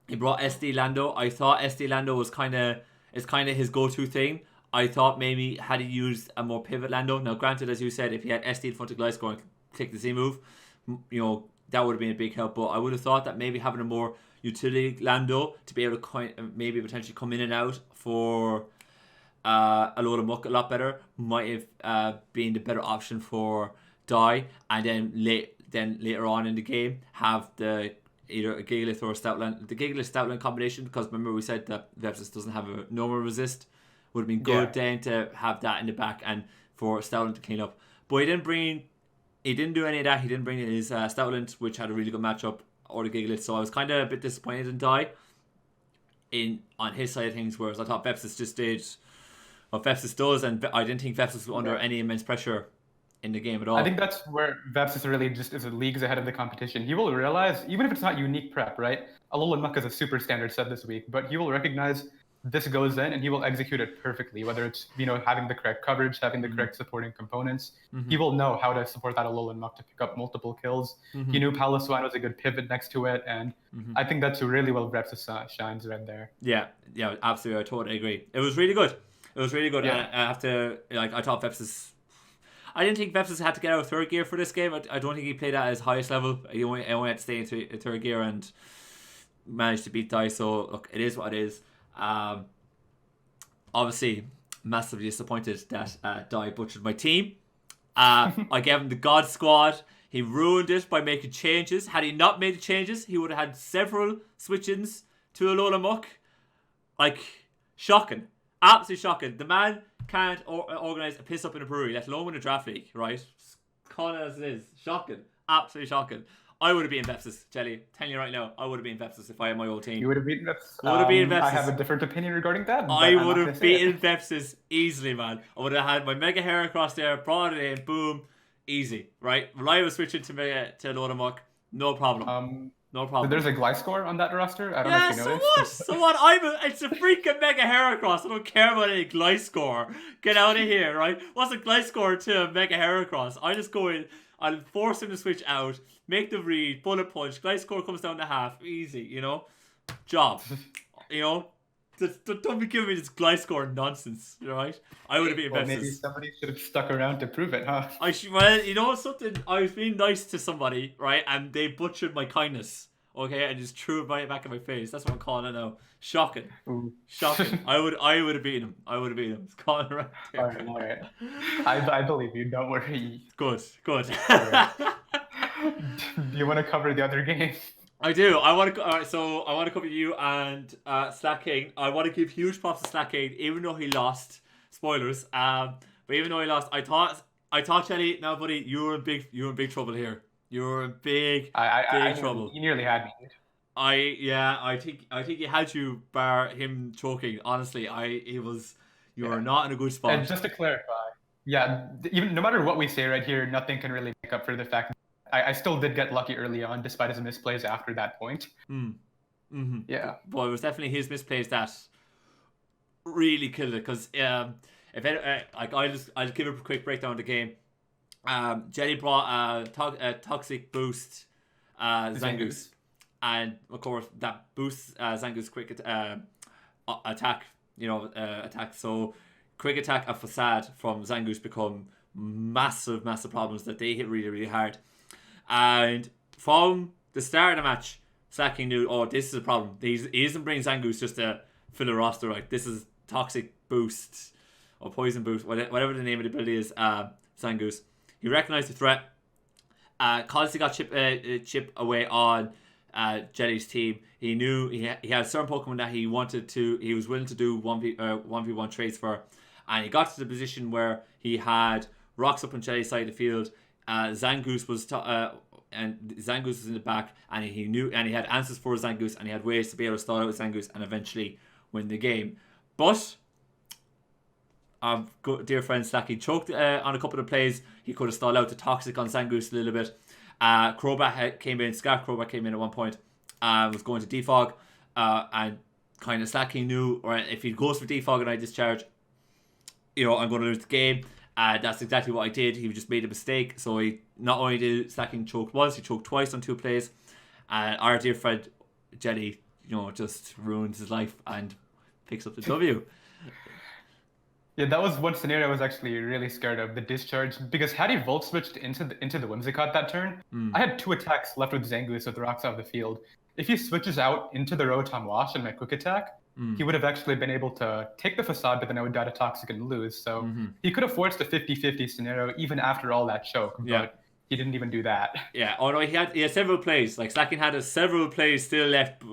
he brought SD Lando. I thought SD Lando was kind of his go-to thing. I thought maybe had he used a more pivot Lando. Now, granted, as you said, if he had SD in front of Gliscor and take the Z move, that would have been a big help. But I would have thought that maybe having a more utility Lando to be able to maybe potentially come in and out for a load of muck a lot better might have been the better option for Dai, and then later on in the game have either a Gigalith or a Stoutland. The Gigalith Stoutland combination, because remember we said that Vepsis doesn't have a normal resist, would have been good then to have that in the back and for Stoutland to clean up. But he didn't do any of that. He didn't bring in his Stoutland, which had a really good matchup, or the Gigalith. So I was kind of a bit disappointed in Dai on his side of things, whereas I thought Vepsis just did what Vepsis does, and I didn't think Vepsis was under any immense pressure in the game at all. I think that's where Vepsis really just is leagues ahead of the competition. He will realize, even if it's not unique prep, right? Alolan Muck is a super standard set this week, but he will recognize this goes in and he will execute it perfectly, whether it's, having the correct coverage, having the correct supporting components. He will know how to support that Alolan Muck to pick up multiple kills. He knew Paloswine was a good pivot next to it, and I think that's really well Vepsis shines right there. Yeah, absolutely. I totally agree. It was really good. Yeah. I have to, I thought Vepsis, I didn't think Vepsis had to get out of third gear for this game. I don't think he played at his highest level. He only had to stay in third gear and managed to beat Dai. So look, it is what it is. Obviously, massively disappointed that Dai butchered my team. I gave him the God Squad. He ruined it by making changes. Had he not made the changes, he would have had several switch-ins to Alola Muck. Like, shocking. Absolutely shocking. The man can't organise a piss up in a brewery, let alone win a draft league, right? Call it as it is. Shocking. Absolutely shocking. I would have beaten Vepsis, Jelly. Telling you right now, I would have beaten Vepsis if I had my old team. You would have beaten Vepsis? I would have beaten Vepsis. I have a different opinion regarding that. I would have beaten Vepsis easily, man. I would have had my Mega Heracross there, brought it in, boom, easy, right? Reliable switching to Alola Muck, no problem. No problem. There's a Gliscor on that roster? I don't know if you noticed. So what? It's a freaking Mega Heracross. I don't care about any Gliscor. Get out of here, right? What's a Gliscor to a Mega Heracross? I just go in, I'll force him to switch out, make the read, bullet punch, Gliscor comes down to half, easy, Job. Don't be giving me this Gliscor nonsense, all right? I would have been invested. Maybe somebody should have stuck around to prove it, huh? Well, you know something? I was being nice to somebody, right? And they butchered my kindness, okay? And just threw it right back in my face. That's what I'm calling it now. Shocking. Ooh. Shocking. I would have beaten him. I would have beaten him. It's calling right there. All right. I believe you. Don't worry. Good. Right. Do you want to cover the other game? I do. I want to. All right, so I want to cover you and Slackane. I want to give huge props to Slackane, even though he lost. Spoilers. But even though he lost, I thought, Chelly, now, buddy, you're in big trouble here. You're in big trouble. You nearly had me. I think he had you, bar him choking. Honestly, you're not in a good spot. And just to clarify, even no matter what we say right here, nothing can really make up for the fact that I still did get lucky early on, despite his misplays after that point. Mm-hmm. Yeah. Well, it was definitely his misplays that really killed it. Because I'll give a quick breakdown of the game. Jelly brought a toxic boost Zangoose. And of course that boosts Zangoose quick attack. Attack. So quick attack and facade from Zangoose become massive problems that they hit really, really hard. And from the start of the match, Slackane knew, this is a problem. He isn't bringing Zangoose just to fill a roster, right? This is toxic boost or poison boost, whatever the name of the ability is. Zangoose. He recognized the threat. Cause he got chip away on Jelly's team. He knew he had certain Pokemon that he was willing to do 1v1 trades for, and he got to the position where he had rocks up on Jelly's side of the field. Zangoose was in the back, and he knew, and he had answers for Zangoose, and he had ways to be able to stall out with Zangoose and eventually win the game. But dear friend Slackane choked on a couple of plays. He could have stalled out the toxic on Zangoose a little bit. Crobat came in. Scarf Crobat came in at one point. Was going to defog, and kind of Slackane knew, or if he goes for defog and I discharge, I'm going to lose the game. That's exactly what I did. He just made a mistake. So he not only did Slackane choke once, he choked twice on 2 plays. And our dear friend Jelly, just ruins his life and picks up the W. Yeah, that was one scenario I was actually really scared of, the discharge, because had he volt switched into the Whimsicott that turn, I had 2 attacks left with Zangoose with rocks off the field. If he switches out into the Rotom Wash and my quick attack, he would have actually been able to take the facade, but then I would die to toxic and lose. So he could have forced a 50-50 scenario even after all that choke, but he didn't even do that. Yeah, no, he had several plays. Like Slackane had several plays still left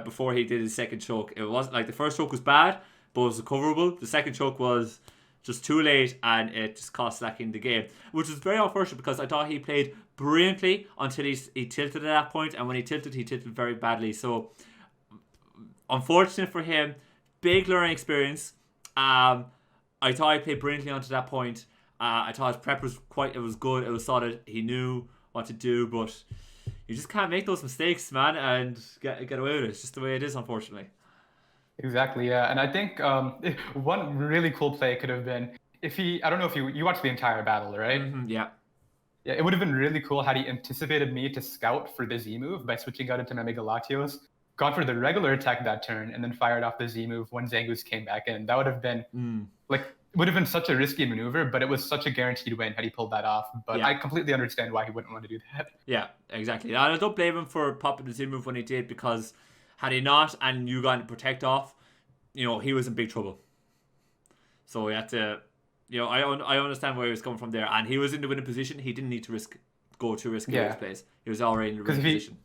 before he did his second choke. It wasn't like the first choke was bad, but it was recoverable. The second choke was just too late, and it just cost Slackane the game, which was very unfortunate because I thought he played brilliantly until he tilted at that point, and when he tilted very badly. So unfortunate for him, big learning experience. I thought he played brilliantly until that point. I thought his prep was good, it was solid, he knew what to do, but you just can't make those mistakes, man, and get away with it. It's just the way it is, unfortunately. Exactly, yeah. And I think one really cool play could have been if I don't know if you watched the entire battle, right? Yeah. Yeah, it would have been really cool had he anticipated me to scout for the Z move by switching out into my Mega Latios, gone for the regular attack that turn, and then fired off the Z move when Zangoose came back in. That would have been would have been such a risky maneuver, but it was such a guaranteed win had he pulled that off. But I completely understand why he wouldn't want to do that. Yeah, exactly. And I don't blame him for popping the Z move when he did, because had he not and you got to protect off, he was in big trouble. So he had to, I understand where he was coming from there, and he was in the winning position. He didn't need to go too risky those plays. He was already in the winning position.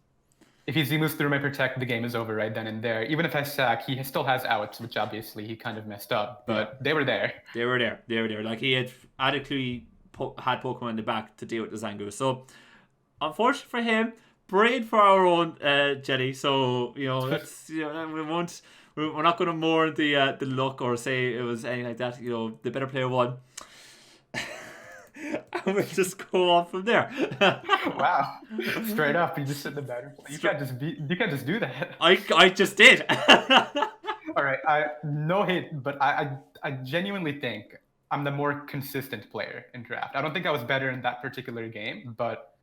If he Z-moves through my protect, the game is over right then and there. Even if I sack, he still has outs, which obviously he kind of messed up. But they were there. They were there. Like, he had adequately had Pokemon in the back to deal with the Zangoose. So, unfortunate for him, brilliant for our own Jelly. So, that's, we're not going to mourn the luck or say it was anything like that. The better player won. And we'll just go on from there. Wow, straight up, you just said the better. You can't just do that. I just did. All right, no hate, but I genuinely think I'm the more consistent player in draft. I don't think I was better in that particular game, but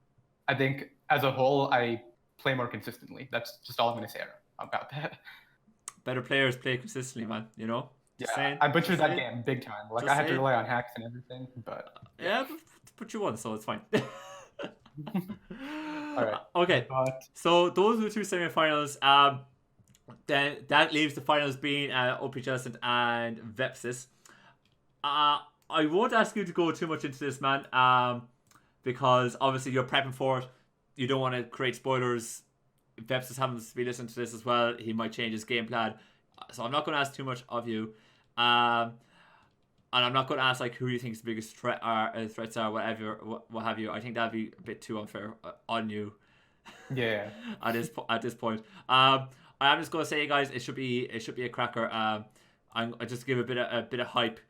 I think as a whole I play more consistently. That's just all I'm going to say about that. better players play consistently, man. You know. Just Yeah, saying. I butchered Just that saying. game big time. Like Just I had to saying. rely on hacks and everything, but Yeah, but you won, so it's fine. all right. Okay, But so those are the two semifinals. Then that leaves the finals being OPJellicent and Vepsis. I won't ask you to go too much into this, man. Because obviously you're prepping for it. You don't want to create spoilers. If Vepsis happens to be listening to this as well, he might change his game plan. So I'm not going to ask too much of you. And I'm not going to ask like who you think is the biggest threats are, whatever, what have you. I think that'd be a bit too unfair on you. yeah, at this point. I'm just going to say, guys, it should be a cracker. I just give a bit of hype.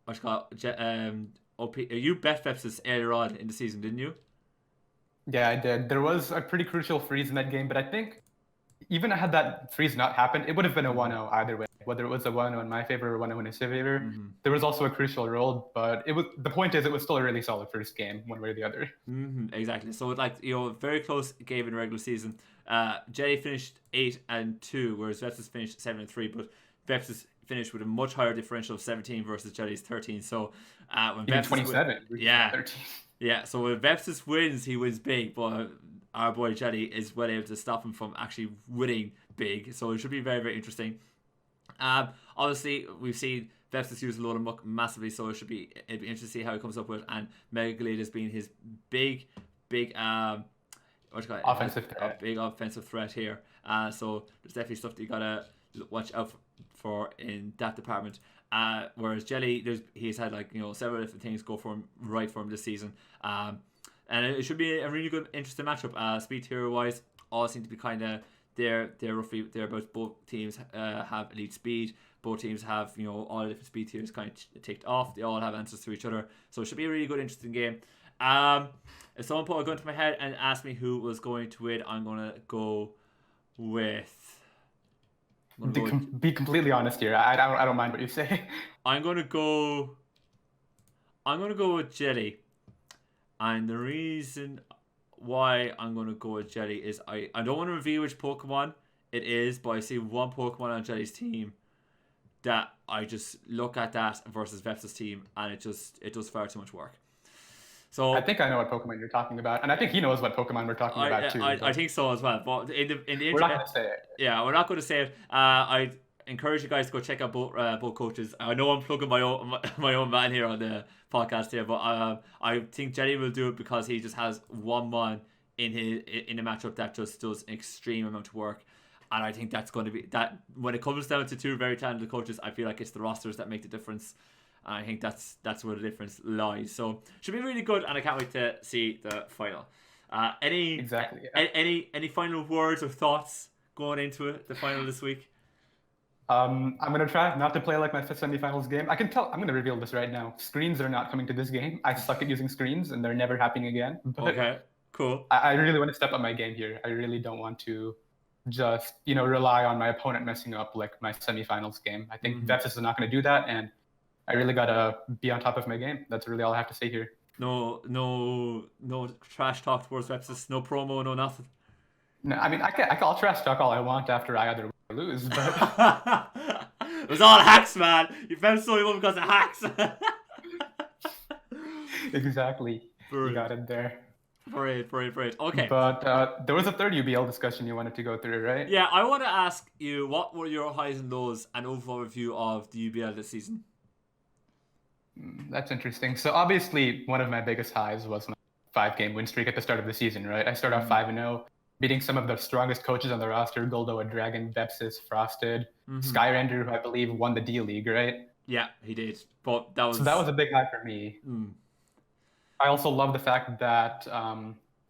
What's it called? You bet Vepsis earlier on in the season, didn't you? yeah, I did. There was a pretty crucial freeze in that game, but I think even had that freeze not happened, it would have been a 1-0 either way. Whether it was a 1-0 in my favor or 1-0 in his favor, there was also a crucial roll. But it was the point is it was still a really solid first game, one way or the other. Exactly. So like very close game in regular season. Jelly finished 8-2, whereas Vepsis finished 7-3. But Vepsis finished with a much higher differential of 17 versus Jelly's 13. So when Even Vepsis 27. yeah, 13. yeah. So when Vepsis wins, he wins big. But our boy Jelly is well able to stop him from actually winning big. So it should be very, very interesting. Obviously, we've seen Vepsis use a load of muck massively, so it'd be interesting to see how he comes up with. And Mega Glade has been his big Offensive threat. Big offensive threat here. So there's definitely stuff that you gotta watch out for in that department. Whereas Jelly, he's had several different things go for him right for him this season. And it should be a really good, interesting matchup. Speed tier wise, all seem to be kind of they're roughly thereabouts. Both teams have elite speed. Both teams have all the different speed tiers kind of ticked off. They all have answers to each other, so it should be a really good, interesting game. If someone put a gun to my head and asked me who was going to win, I'm gonna go with. Be completely honest here. I don't mind what you say. I'm gonna go with Jelly, and the reason why I'm going to go with Jelly is I don't want to reveal which Pokemon it is, but I see one Pokemon on Jelly's team that I just look at that versus Vepsis' team, and it does far too much work. So I think I know what Pokemon you're talking about, and I think he knows what Pokemon we're talking about too. I think so as well. But in the we're not going to say it. Yeah, we're not going to say it. I encourage you guys to go check out both coaches. I know I'm plugging my own man here on the podcast here, but I think Jelly will do it because he just has one man in the matchup that just does an extreme amount of work, and I think that's going to be that when it comes down to two very talented coaches. I feel like it's the rosters that make the difference. And I think that's where the difference lies. So should be really good, and I can't wait to see the final. Any final words or thoughts going into it, the final this week? I'm gonna try not to play like my fifth semifinals game. I can tell. I'm gonna reveal this right now. Screens are not coming to this game. I suck at using screens, and they're never happening again. But okay, cool. I really want to step up my game here. I really don't want to just rely on my opponent messing up like my semifinals game. I think Vepsis is not gonna do that, and I really gotta be on top of my game. That's really all I have to say here. No trash talk towards Vepsis. No promo. No nothing. No, I mean I'll trash talk all I want after I either lose, but it was all hacks, man. You found so one because of hacks. Exactly. Brilliant. You got it there. Brilliant. Okay. But there was a third UBL discussion you wanted to go through, right? Yeah, I want to ask you what were your highs and lows and overall review of the UBL this season. That's interesting. So obviously, one of my biggest highs was my 5-game win streak at the start of the season, right? I started off 5-0, beating some of the strongest coaches on the roster: Goldoa, Dragon, Vepsis, Frosted, Skyrender, who I believe won the D League, right? Yeah, he did. But that was a big high for me. I also love the fact that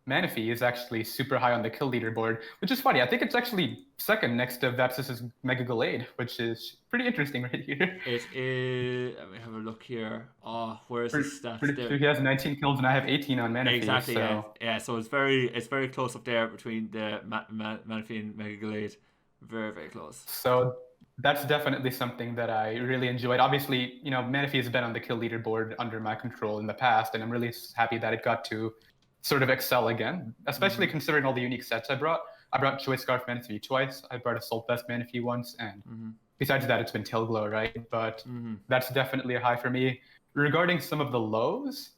Manaphy is actually super high on the kill leaderboard, which is funny. I think it's actually second next to Vepsis' Mega Gallade, which is pretty interesting right here. It is. Let me have a look here. Oh, where is his stats there? So he has 19 kills and I have 18 on Manaphy. Exactly. So. Yeah. So it's very close up there between the Manaphy and Mega Gallade. Very, very close. So that's definitely something that I really enjoyed. Obviously, Manaphy has been on the kill leaderboard under my control in the past, and I'm really happy that it got to sort of excel again, especially considering all the unique sets I brought. I brought Choice Scarf Manaphy twice. I brought Assault Vest Manaphy once, and besides that, it's been Tailglow, right? But that's definitely a high for me. Regarding some of the lows,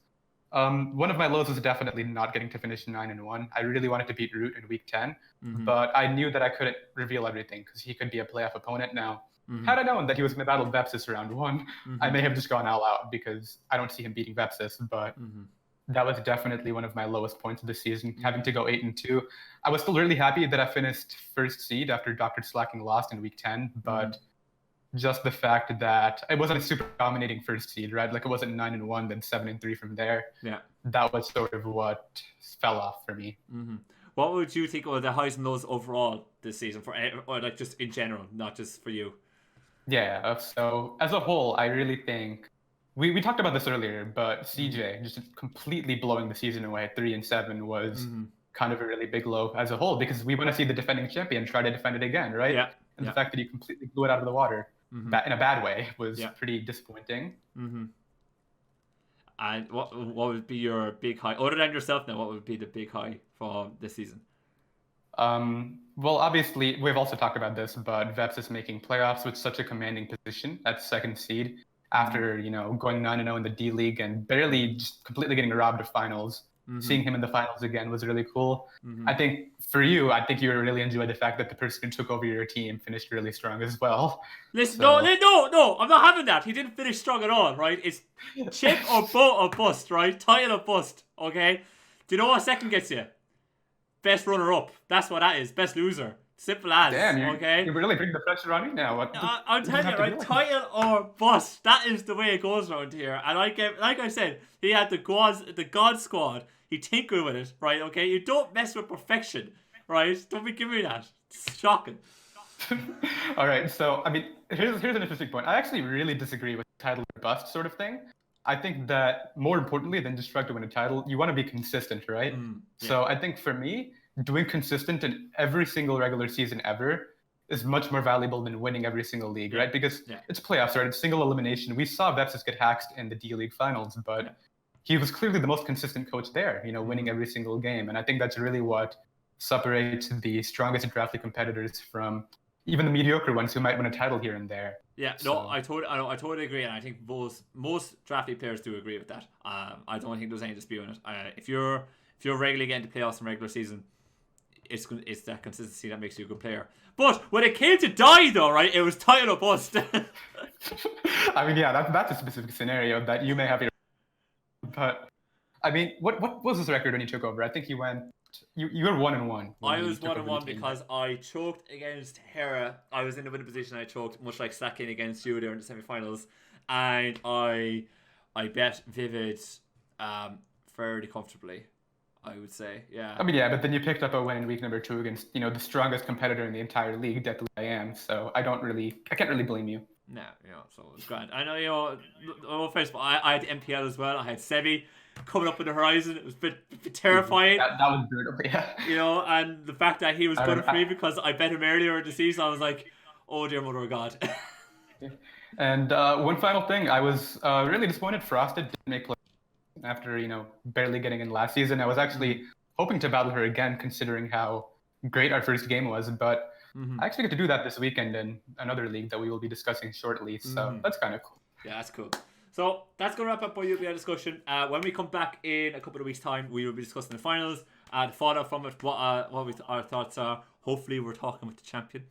one of my lows was definitely not getting to finish 9-1. I really wanted to beat Root in week 10, but I knew that I couldn't reveal everything because he could be a playoff opponent now. Had I known that he was going to battle Vepsis round 1, I may have just gone all out because I don't see him beating Vepsis, but that was definitely one of my lowest points of the season, having to go 8-2. I was still really happy that I finished first seed after Dr. Slacking lost in week 10, but just the fact that it wasn't a super dominating first seed, right? Like it wasn't 9-1, then 7-3 from there. Yeah. That was sort of what fell off for me. What would you think were the highs and lows overall this season, or like just in general, not just for you? Yeah, so as a whole, I really think we talked about this earlier, but CJ just completely blowing the season away at 3-7 was kind of a really big low as a whole, because we want to see the defending champion try to defend it again, right? Yeah. And the fact that he completely blew it out of the water in a bad way was pretty disappointing. And what would be your big high, other than yourself now, what would be the big high for this season? Well, obviously, we've also talked about this, but Veps is making playoffs with such a commanding position at second seed after, going 9-0 in the D League and barely just completely getting robbed of finals. Seeing him in the finals again was really cool. I think for you, you really enjoyed the fact that the person who took over your team finished really strong as well. Listen, no, I'm not having that. He didn't finish strong at all, right? It's chip or boat or bust, right? Title or bust, okay? Do you know what second gets you? Best runner-up. That's what that is. Best loser. Simple as. Damn, okay? You really bring the pressure on me now. I'm telling you, right? Title or bust. That is the way it goes around here. And like I said, he had the God Squad. He tinkered with it, right? Okay, you don't mess with perfection, right? Don't be giving me that. It's shocking. All right, so here's an interesting point. I actually really disagree with title or bust sort of thing. I think that more importantly than just trying to win a title, you want to be consistent, right? So I think for me, doing consistent in every single regular season ever is much more valuable than winning every single league, right? Because it's playoffs, right? It's single elimination. We saw Vepsis get hacked in the D League finals, but he was clearly the most consistent coach there, winning every single game. And I think that's really what separates the strongest draft league competitors from even the mediocre ones who might win a title here and there. Yeah, so. No, I totally agree, and I think most draft league players do agree with that. I don't think there's any dispute on it. If you're regularly getting to playoffs in regular season, it's that consistency that makes you a good player. But when it came to die, though, right, it was title or bust. That's a specific scenario that you may have. But what was his record when he took over? I think he went. You were 1-1. I was 1-1 because I choked against Hera. I was in the winning position. I choked, much like Slacking against you there in the semi-finals, and I bet Vivid fairly comfortably, I would say. Yeah. But then you picked up a win in week number 2 against the strongest competitor in the entire league, Deathly I Am. So I can't really blame you. No, so it's grand. I know, no offense, but I had MPL as well. I had Sevi coming up on the horizon. It was a bit terrifying. That was brutal, yeah. And the fact that he was good for me because I bet him earlier in the season, I was like, oh dear mother of God. And one final thing, I was really disappointed Frosted didn't make play after, barely getting in last season. I was actually hoping to battle her again, considering how great our first game was, but I actually get to do that this weekend in another league that we will be discussing shortly, so that's kind of cool. Yeah, that's cool. So that's going to wrap up our UBL discussion. When we come back in a couple of weeks' time, we will be discussing the finals, the fallout from it, what our thoughts are. Hopefully, we're talking with the champion,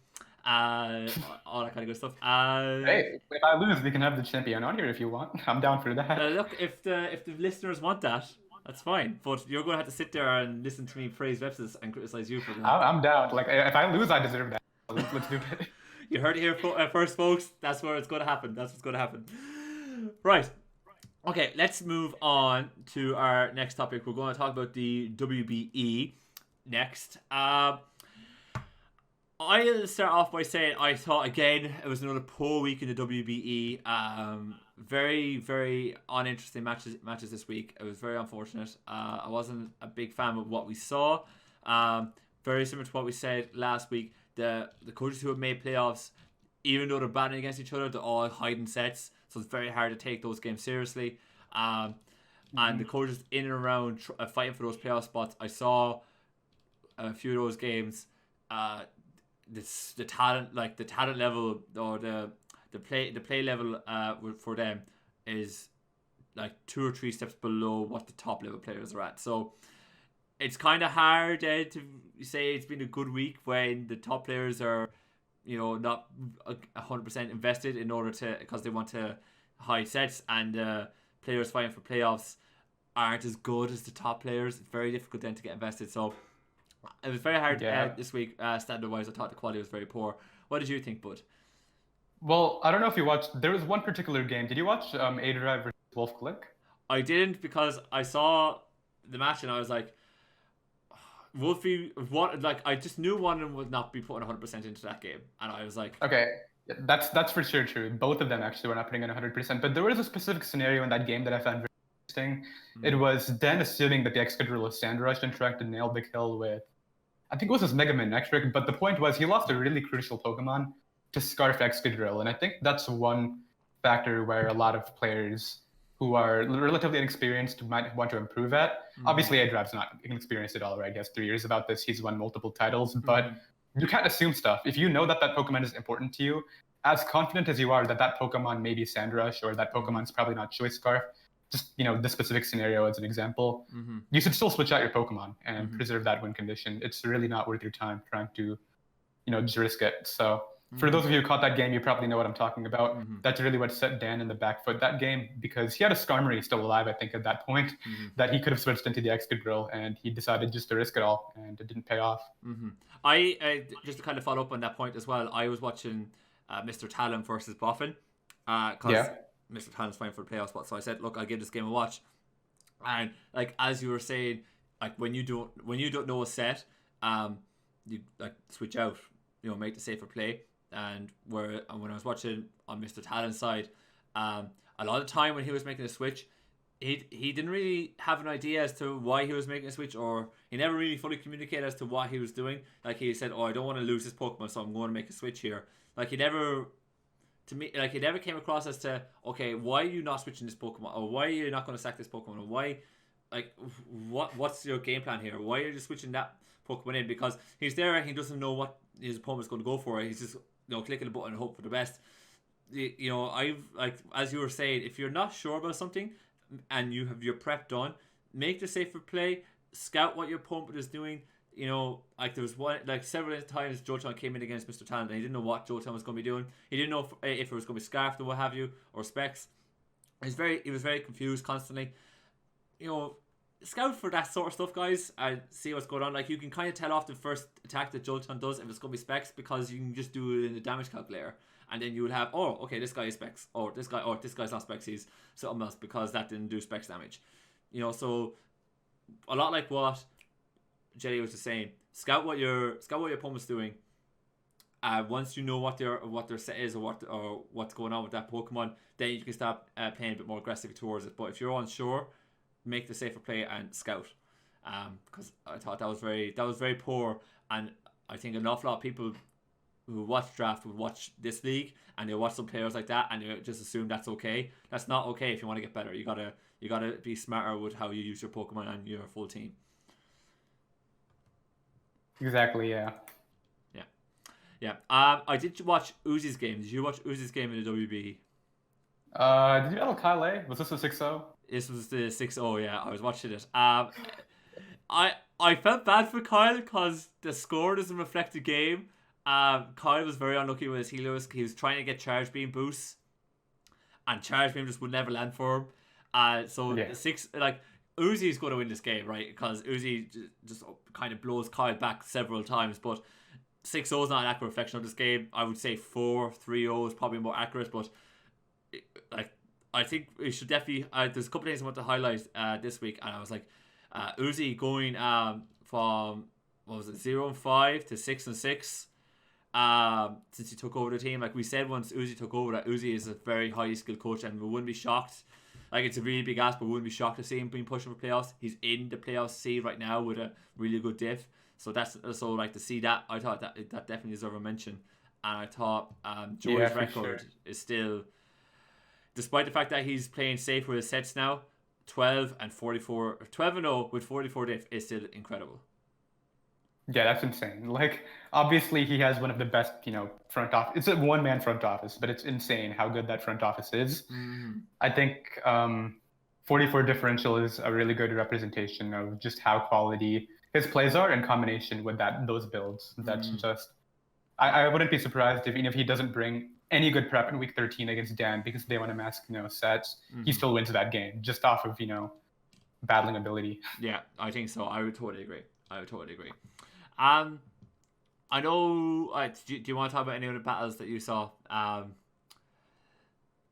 all that kind of good stuff. Hey, if I lose, we can have the champion on here if you want. I'm down for that. Look, if the listeners want that, that's fine. But you're going to have to sit there and listen to me praise Vepsis and criticize you for that. I'm down. Like, if I lose, I deserve that. Let's do it. You heard it here first, folks. That's where it's going to happen. That's what's going to happen. Right. Okay, let's move on to our next topic. We're going to talk about the WBE next. I'll start off by saying I thought, again, it was another poor week in the WBE. Very, very uninteresting matches this week. It was very unfortunate. I wasn't a big fan of what we saw. Very similar to what we said last week. The coaches who have made playoffs, even though they're battling against each other, they're all hiding sets. So it's very hard to take those games seriously. And the coaches in and around fighting for those playoff spots, I saw a few of those games. the talent level or the play level for them is like 2 or 3 steps below what the top level players are at. So it's kind of hard to say it's been a good week when the top players are, not 100% invested in order to, because they want to high sets, and players fighting for playoffs aren't as good as the top players. It's very difficult then to get invested. So it was very hard this week, standard wise. I thought the quality was very poor. What did you think, Bud? Well, I don't know if you watched. There was one particular game. Did you watch A-Drive versus Wolf Click? I didn't, because I saw the match and I was like, Wolfie, I just knew one of them would not be putting 100% into that game, and I was like, okay, that's for sure true. Both of them actually were not putting in 100%, but there was a specific scenario in that game that I found very interesting. It was Den assuming that the Excadrill was Sand Rushed and trying to nail the kill with, I think it was his Mega Man Electric, but the point was he lost a really crucial Pokemon to Scarf Excadrill, and I think that's one factor where a lot of players who are relatively inexperienced might want to improve at. Obviously, A-Drive's not inexperienced at all, right? I guess 3 years about this, he's won multiple titles, but you can't assume stuff. If you know that Pokemon is important to you, as confident as you are that Pokemon may be Sandrush or that Pokemon's probably not Choice Scarf, just, this specific scenario as an example, you should still switch out your Pokemon and preserve that win condition. It's really not worth your time trying to, just risk it. So for those of you who caught that game, you probably know what I'm talking about. That's really what set Dan in the back foot that game, because he had a Skarmory still alive, I think, at that point, that he could have switched into the Excadrill, and he decided just to risk it all, and it didn't pay off. I just to kind of follow up on that point as well, I was watching Mr. Talon versus Boffin, because Mr. Talon's fighting for the playoff spot, so I said, look, I'll give this game a watch. And like as you were saying, like when you don't know a set, you like switch out, make the safer play. And when I was watching on Mr. Talon's side, a lot of the time when he was making a switch, he didn't really have an idea as to why he was making a switch, or he never really fully communicated as to what he was doing. Like he said, I don't want to lose this Pokemon, so I'm going to make a switch here. Like he never came across as to, okay, why are you not switching this Pokemon, or why are you not going to sack this Pokemon, or why, like, what's your game plan here? Why are you just switching that Pokemon in? Because he's there and he doesn't know what his opponent's going to go for. He's just clicking the button and hope for the best. I've, like, as you were saying, if you're not sure about something and you have your prep done, make the safer play, scout what your opponent is doing. Like there was one, like several times Jolteon came in against Mr. Talon and he didn't know what Jolteon was going to be doing. He didn't know if it was going to be Scarfed or what have you, or Specs. He was very confused constantly. Scout for that sort of stuff, guys, and see what's going on. Like you can kind of tell off the first attack that Jolteon does if it's going to be Specs, because you can just do it in the damage calculator, and then you will have, this guy is Specs, or this guy's not Specs, he's something else, because that didn't do Specs damage. So a lot like what Jelly was just saying, scout what your opponent's doing. Once you know what their set is, or what's going on with that Pokemon, then you can start playing a bit more aggressive towards it. But if you're unsure, make the safer play and scout, because I thought that was very poor, and I think an awful lot of people who watch draft would watch this league and they watch some players like that and they just assume that's okay. That's not okay. If you want to get better, you gotta be smarter with how you use your Pokemon and your full team. Exactly. Yeah. I did watch Uzi's game. Did you watch Uzi's game in the WBE? Did you battle Kyle? Was this a 6-0? This was the 6-0, yeah. I was watching it. I felt bad for Kyle because the score doesn't reflect the game. Kyle was very unlucky with his Helios. He was trying to get Charge Beam boosts, and Charge Beam just would never land for him. Uzi's going to win this game, right? Because Uzi just kind of blows Kyle back several times, but 6-0 is not an accurate reflection of this game. I would say 4-3-0 is probably more accurate, but I think we should definitely. There's a couple of things I want to highlight this week, and I was like, Uzi going from 0-5 to 6-6 since he took over the team. Like we said, once Uzi took over, that Uzi is a very highly skilled coach, and we wouldn't be shocked. Like it's a really big ask, but we wouldn't be shocked to see him being pushed for playoffs. He's in the playoff seed right now with a really good diff. So that's so like to see that. I thought that definitely deserves a mention, and I thought Joey's record is still, despite the fact that he's playing safe with his sets now, 12-0 with 44 diff is still incredible. Yeah, that's insane. Like, obviously, he has one of the best, front office. It's a one-man front office, but it's insane how good that front office is. Mm, I think 44 differential is a really good representation of just how quality his plays are in combination with those builds. That's mm, just I wouldn't be surprised if even if he doesn't bring any good prep in week 13 against Dan because they want to mask, sets, he mm-hmm. still wins that game just off of, battling ability. Yeah, I think so. I would totally agree. I would totally agree. Um, I know. Do you want to talk about any other battles that you saw? Over.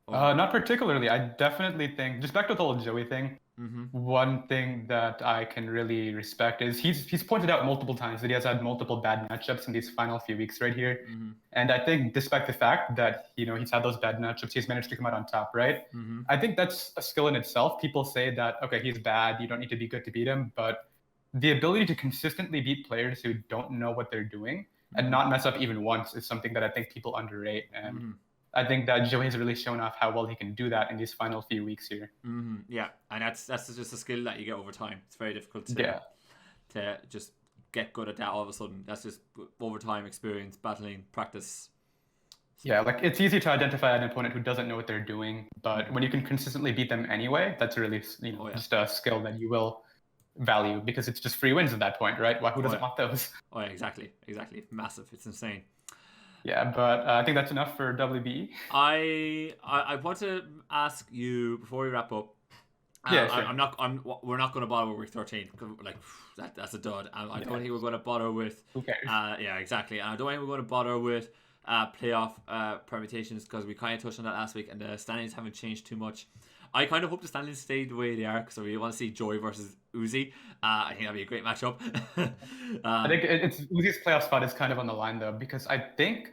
Not particularly. I definitely think just back to the whole Joey thing. Mm-hmm. One thing that I can really respect is he's pointed out multiple times that he has had multiple bad matchups in these final few weeks right here. Mm-hmm. And I think despite the fact that, he's had those bad matchups, he's managed to come out on top, right? Mm-hmm. I think that's a skill in itself. People say that, okay, he's bad, you don't need to be good to beat him, but the ability to consistently beat players who don't know what they're doing and Mm-hmm. not mess up even once is something that I think people underrate. And Mm-hmm. I think that Joey has really shown off how well he can do that in these final few weeks here. Mm-hmm. Yeah, and that's just a skill that you get over time. It's very difficult Yeah. to just get good at that all of a sudden. That's just over time, experience, battling, practice. Yeah, like it's easy to identify an opponent who doesn't know what they're doing, but when you can consistently beat them anyway, that's really, Oh yeah. just a skill that you will value because it's just free wins at that point, right? Who doesn't want those? Oh yeah, exactly. Massive. It's insane. Yeah, but I think that's enough for WBE. I want to ask you before we wrap up. Yeah, sure. We're not going to bother with week 13. Like that's a dud. I don't think we're going to bother with. Who cares? Yeah, exactly. And I don't think we're going to bother with playoff permutations because we kind of touched on that last week, and the standings haven't changed too much. I kind of hope the standings stay the way they are because I really want to see Joy versus Uzi. I think that'd be a great matchup. I think it's Uzi's playoff spot is kind of on the line though, because I think,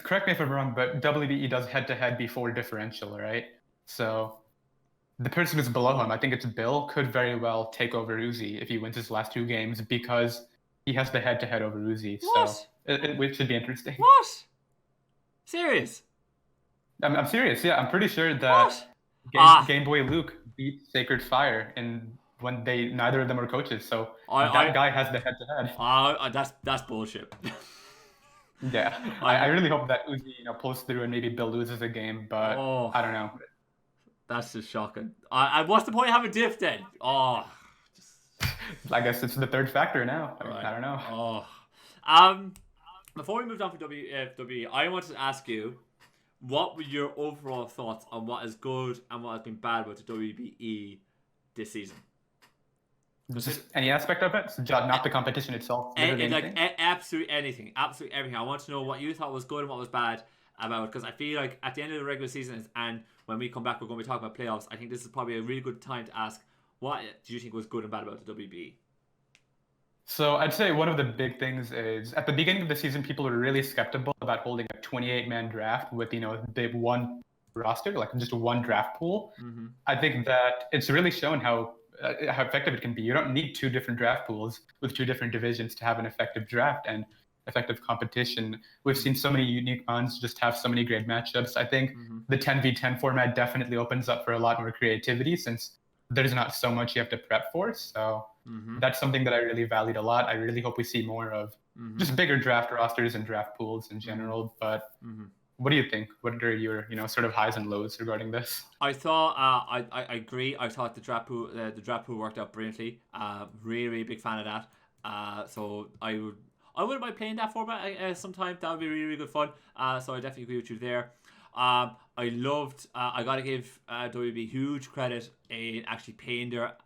correct me if I'm wrong, but WBE does head-to-head before differential, right? So the person who's below him, I think it's Bill, could very well take over Uzi if he wins his last two games because he has the head-to-head over Uzi. What? So it should be interesting. What? Serious? I'm serious. Yeah, I'm pretty sure that Game Boy Luke beat Sacred Fire when neither of them were coaches. So that guy has the head-to-head. That's bullshit. Yeah, I really hope that Uzi pulls through and maybe Bill loses a game, but I don't know. That's just shocking. What's the point of having diff then? I guess it's the third factor now. I don't know. Before we moved on from WWE, I wanted to ask you, what were your overall thoughts on what is good and what has been bad about the WBE this season? Just any aspect of it, not the competition itself. Absolutely anything, absolutely everything. I want to know what you thought was good and what was bad about it, because I feel like at the end of the regular season and when we come back, we're going to be talking about playoffs. I think this is probably a really good time to ask, what do you think was good and bad about the WBE? So I'd say one of the big things is at the beginning of the season, people were really skeptical about holding a 28-man draft with the one roster, like just one draft pool. Mm-hmm. I think that it's really shown how effective it can be. You don't need two different draft pools with two different divisions to have an effective draft and effective competition. We've seen so many unique ones just have so many great matchups. I think the 10v10 format definitely opens up for a lot more creativity since there's not so much you have to prep for. So that's something that I really valued a lot. I really hope we see more of just bigger draft rosters and draft pools in general. But what do you think? What are your sort of highs and lows regarding this? I thought I agree. I thought the draft pool worked out brilliantly. Really big fan of that. So I wouldn't mind playing that format sometime. That would be really, really good fun. So I definitely agree with you there. I loved. I gotta give WB huge credit in actually paying their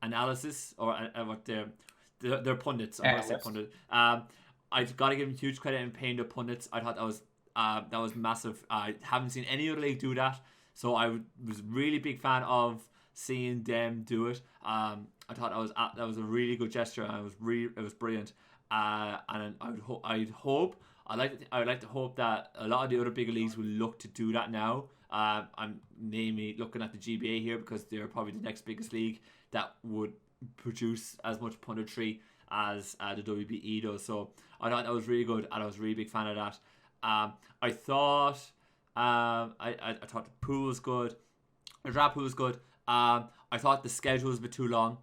analysis or what their pundits. I'm gonna say pundit. I gotta give them huge credit in paying their pundits. I thought that was massive. I haven't seen any other league do that, so I was really big fan of seeing them do it. I thought that was a really good gesture, and it was brilliant. And I'd like to hope that a lot of the other bigger leagues will look to do that now. I'm namely looking at the GBA here because they're probably the next biggest league that would produce as much punditry as the WBE does. So I thought that was really good, and I was a really big fan of that. I thought the pool was good. The draft pool was good. I thought the schedule was a bit too long.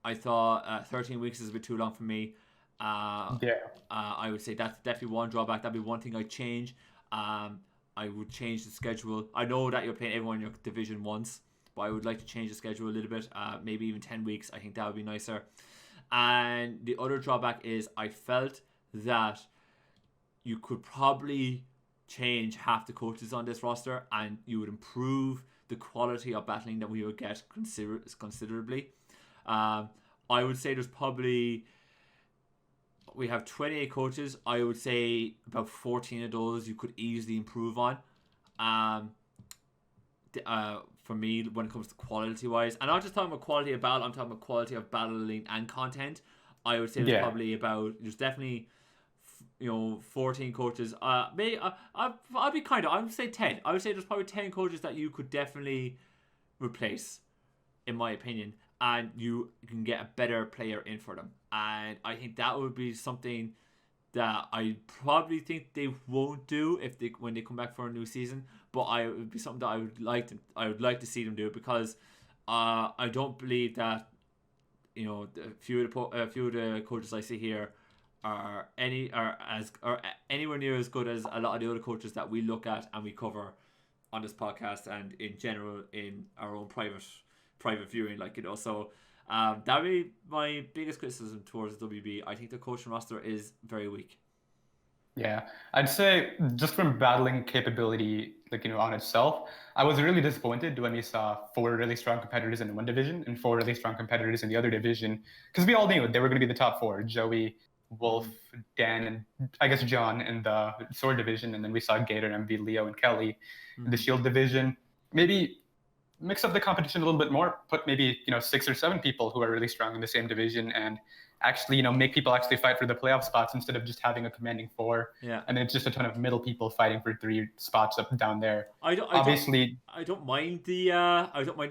I thought 13 weeks is a bit too long for me. I would say that's definitely one drawback. That'd be one thing I'd change. I would change the schedule. I know that you're playing everyone in your division once, but I would like to change the schedule a little bit. Maybe even 10 weeks. I think that would be nicer. And the other drawback is I felt that you could probably change half the coaches on this roster and you would improve the quality of battling that we would get considerably. I would say there's probably... We have 28 coaches. I would say about 14 of those you could easily improve on. For me, when it comes to quality-wise. And I'm not just talking about quality of battle, I'm talking about quality of battling and content. I would say there's probably there's definitely 14 coaches. I'll be kind of, I would say 10. I would say there's probably 10 coaches that you could definitely replace, in my opinion, and you can get a better player in for them. And I think that would be something that I probably think they won't do when they come back for a new season. But it would be something that I would like to see them do, because I don't believe that a few of the coaches I see here are anywhere near as good as a lot of the other coaches that we look at and we cover on this podcast and in general in our own private viewing, so that would be my biggest criticism towards WB. I think the coaching roster is very weak. Yeah, I'd say just from battling capability, on itself, I was really disappointed when we saw 4 really strong competitors in one division and 4 really strong competitors in the other division, because we all knew they were going to be the top 4: Joey, Wolf, Dan, and I guess John in the Sword division, and then we saw Gator, MV, Leo, and Kelly in the Shield division. Maybe mix up the competition a little bit more, put maybe 6 or 7 people who are really strong in the same division, and actually make people actually fight for the playoff spots instead of just having a commanding 4. Yeah. And then it's just a ton of middle people fighting for 3 spots up and down there. I don't mind the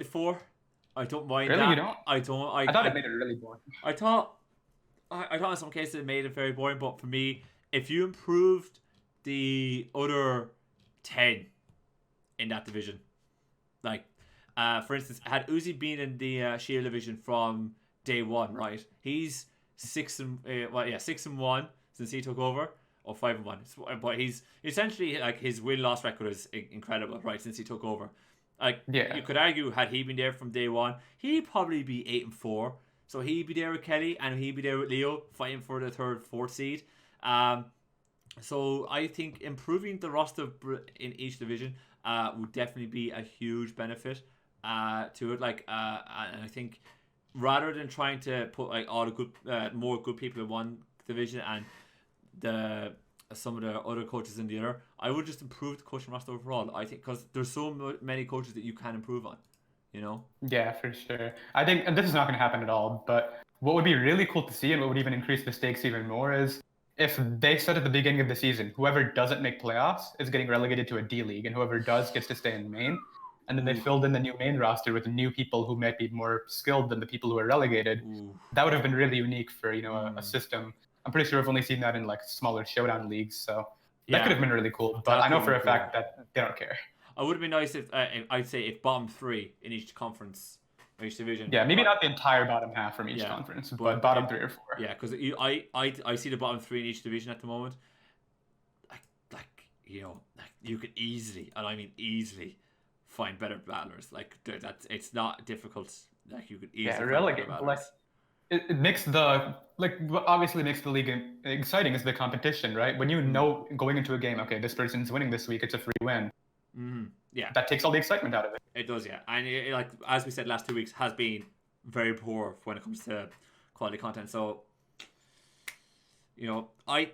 4. I don't mind really? that. You don't? I don't. I thought it made it really boring. I thought in some cases it made it very boring, but for me, if you improved the other 10 in that division, for instance, had Uzi been in the Shield division from day one, right? He's 6-1 since he took over, or 5-1. But he's essentially his win-loss record is incredible, right? Since he took over, you could argue had he been there from day one, he'd probably be 8-4. So he'd be there with Kelly and he'd be there with Leo fighting for the 3rd, 4th seed. So I think improving the roster in each division would definitely be a huge benefit to it. And I think rather than trying to put all the good, more good people in one division and some of the other coaches in the other, I would just improve the coaching roster overall. I think because there's so many coaches that you can improve on. Yeah, for sure. I think, and this is not going to happen at all, but what would be really cool to see and what would even increase the stakes even more is if they said at the beginning of the season, whoever doesn't make playoffs is getting relegated to a D League, and whoever does gets to stay in main. And then they filled in the new main roster with new people who might be more skilled than the people who are relegated. That would have been really unique for a system. I'm pretty sure I've only seen that in smaller showdown leagues, so that could have been really cool. But I know for a fact that they don't care. It would have been nice if I'd say if bottom 3 in each conference, or each division. Yeah, maybe not the entire bottom half from each conference, but bottom 3 or 4. Yeah, because I see the bottom 3 in each division at the moment. You could easily, and I mean easily, find better battlers. It's not difficult. You could easily find better battlers. It makes what obviously makes the league exciting is the competition, right? When you know going into a game, okay, this person's winning this week, it's a free win. Yeah, that takes all the excitement out of it. It does, yeah. And as we said, last 2 weeks has been very poor when it comes to quality content. So, I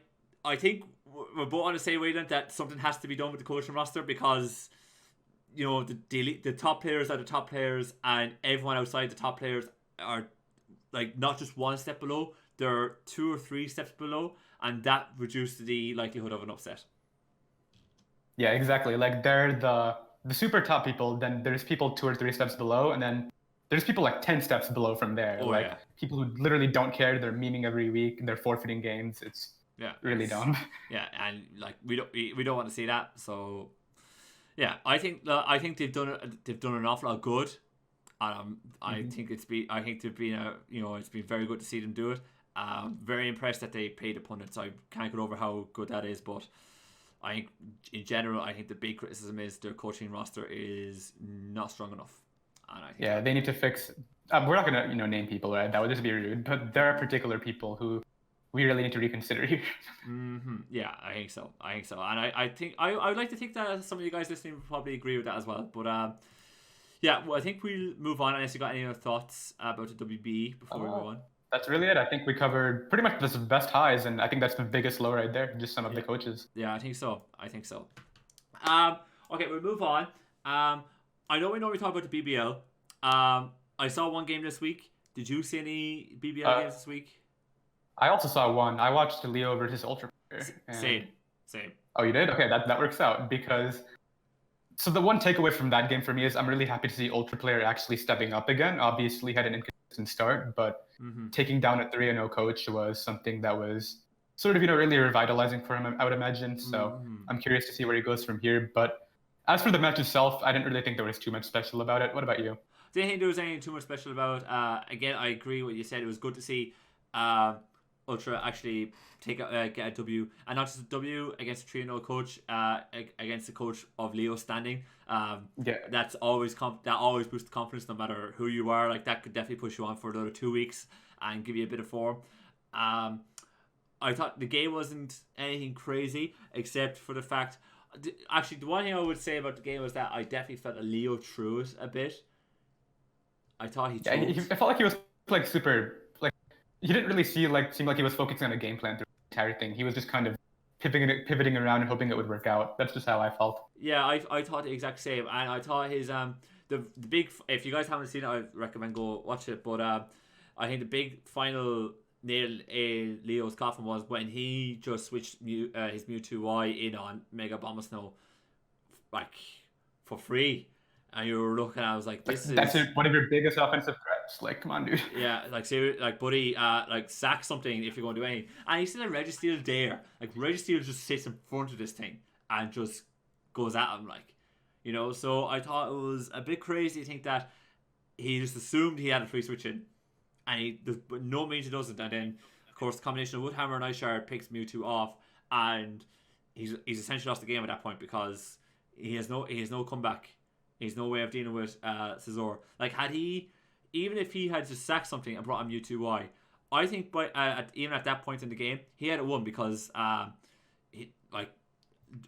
think we're both on the same wavelength that something has to be done with the coaching roster, because the top players are the top players, and everyone outside the top players are not just one step below, they're 2 or 3 steps below, and that reduces the likelihood of an upset. Yeah, exactly. They're the super top people, then there's people 2 or 3 steps below, and then there's people 10 steps below from there. People who literally don't care, they're memeing every week, they're forfeiting games. It's really dumb. Yeah, and we don't want to see that. So yeah, I think they've done an awful lot of good. I think they've been it's been very good to see them do it. Very impressed that they paid the pundits. I can't get over how good that is, but I think in general, I think the big criticism is their coaching roster is not strong enough. And I think they need to fix. We're not gonna name people, right? That would just be rude. But there are particular people who we really need to reconsider here. Yeah, I think so. And I think I would like to think that some of you guys listening would probably agree with that as well. But yeah, well, I think we'll move on unless you got any other thoughts about the WBE before we move on. That's really it. I think we covered pretty much the best highs, and I think that's the biggest low right there. Just some of the coaches. Yeah, I think so. Okay, we'll move on. I know we normally talk about the BBL. I saw one game this week. Did you see any BBL games this week? I also saw one. I watched Leo versus Ultra Player. Same. Oh, you did? Okay, that works out because. So the one takeaway from that game for me is I'm really happy to see Ultra Player actually stepping up again. Obviously had an inconsistent start, but taking down a 3-0 coach was something that was sort of really revitalizing for him, I would imagine. So I'm curious to see where he goes from here. But as for the match itself, I didn't really think there was too much special about it. What about you? Didn't think there was anything too much special about it. Again, I agree with what you said. It was good to see Ultra actually get a W, and not just a W against a 3-0 coach, against the coach of Leo standing. That's always that always boosts confidence, no matter who you are. Like that could definitely push you on for another 2 weeks and give you a bit of form. I thought the game wasn't anything crazy, except for the fact. Actually, the one thing I would say about the game was that I definitely felt that Leo threw it a bit. I thought he choked. I felt like he was like super. He didn't really seem like he was focusing on a game plan through the entire thing. He was just kind of pivoting around and hoping it would work out. That's just how I felt. Yeah, I thought the exact same, and I thought his the big. If you guys haven't seen it, I recommend go watch it. But I think the big final nail Leo's coffin was when he just switched his Mewtwo Y in on Mega Bombasnow, like for free. And you were looking, I was like, that's one of your biggest offensive threats. Like, come on, dude. Yeah, like, seriously, like, buddy, like, sack something if you're going to do anything. And he still had Registeel there. Like, Registeel just sits in front of this thing and just goes at him, like, So I thought it was a bit crazy to think that he just assumed he had a free switch in. And but no means he doesn't. And then, of course, the combination of Woodhammer and Ice Shard picks Mewtwo off. And he's essentially lost the game at that point because he has no comeback. He's no way of dealing with Scizor. Like, even if he had just sacked something and brought him Mewtwo Y, I think even at that point in the game, he had it won because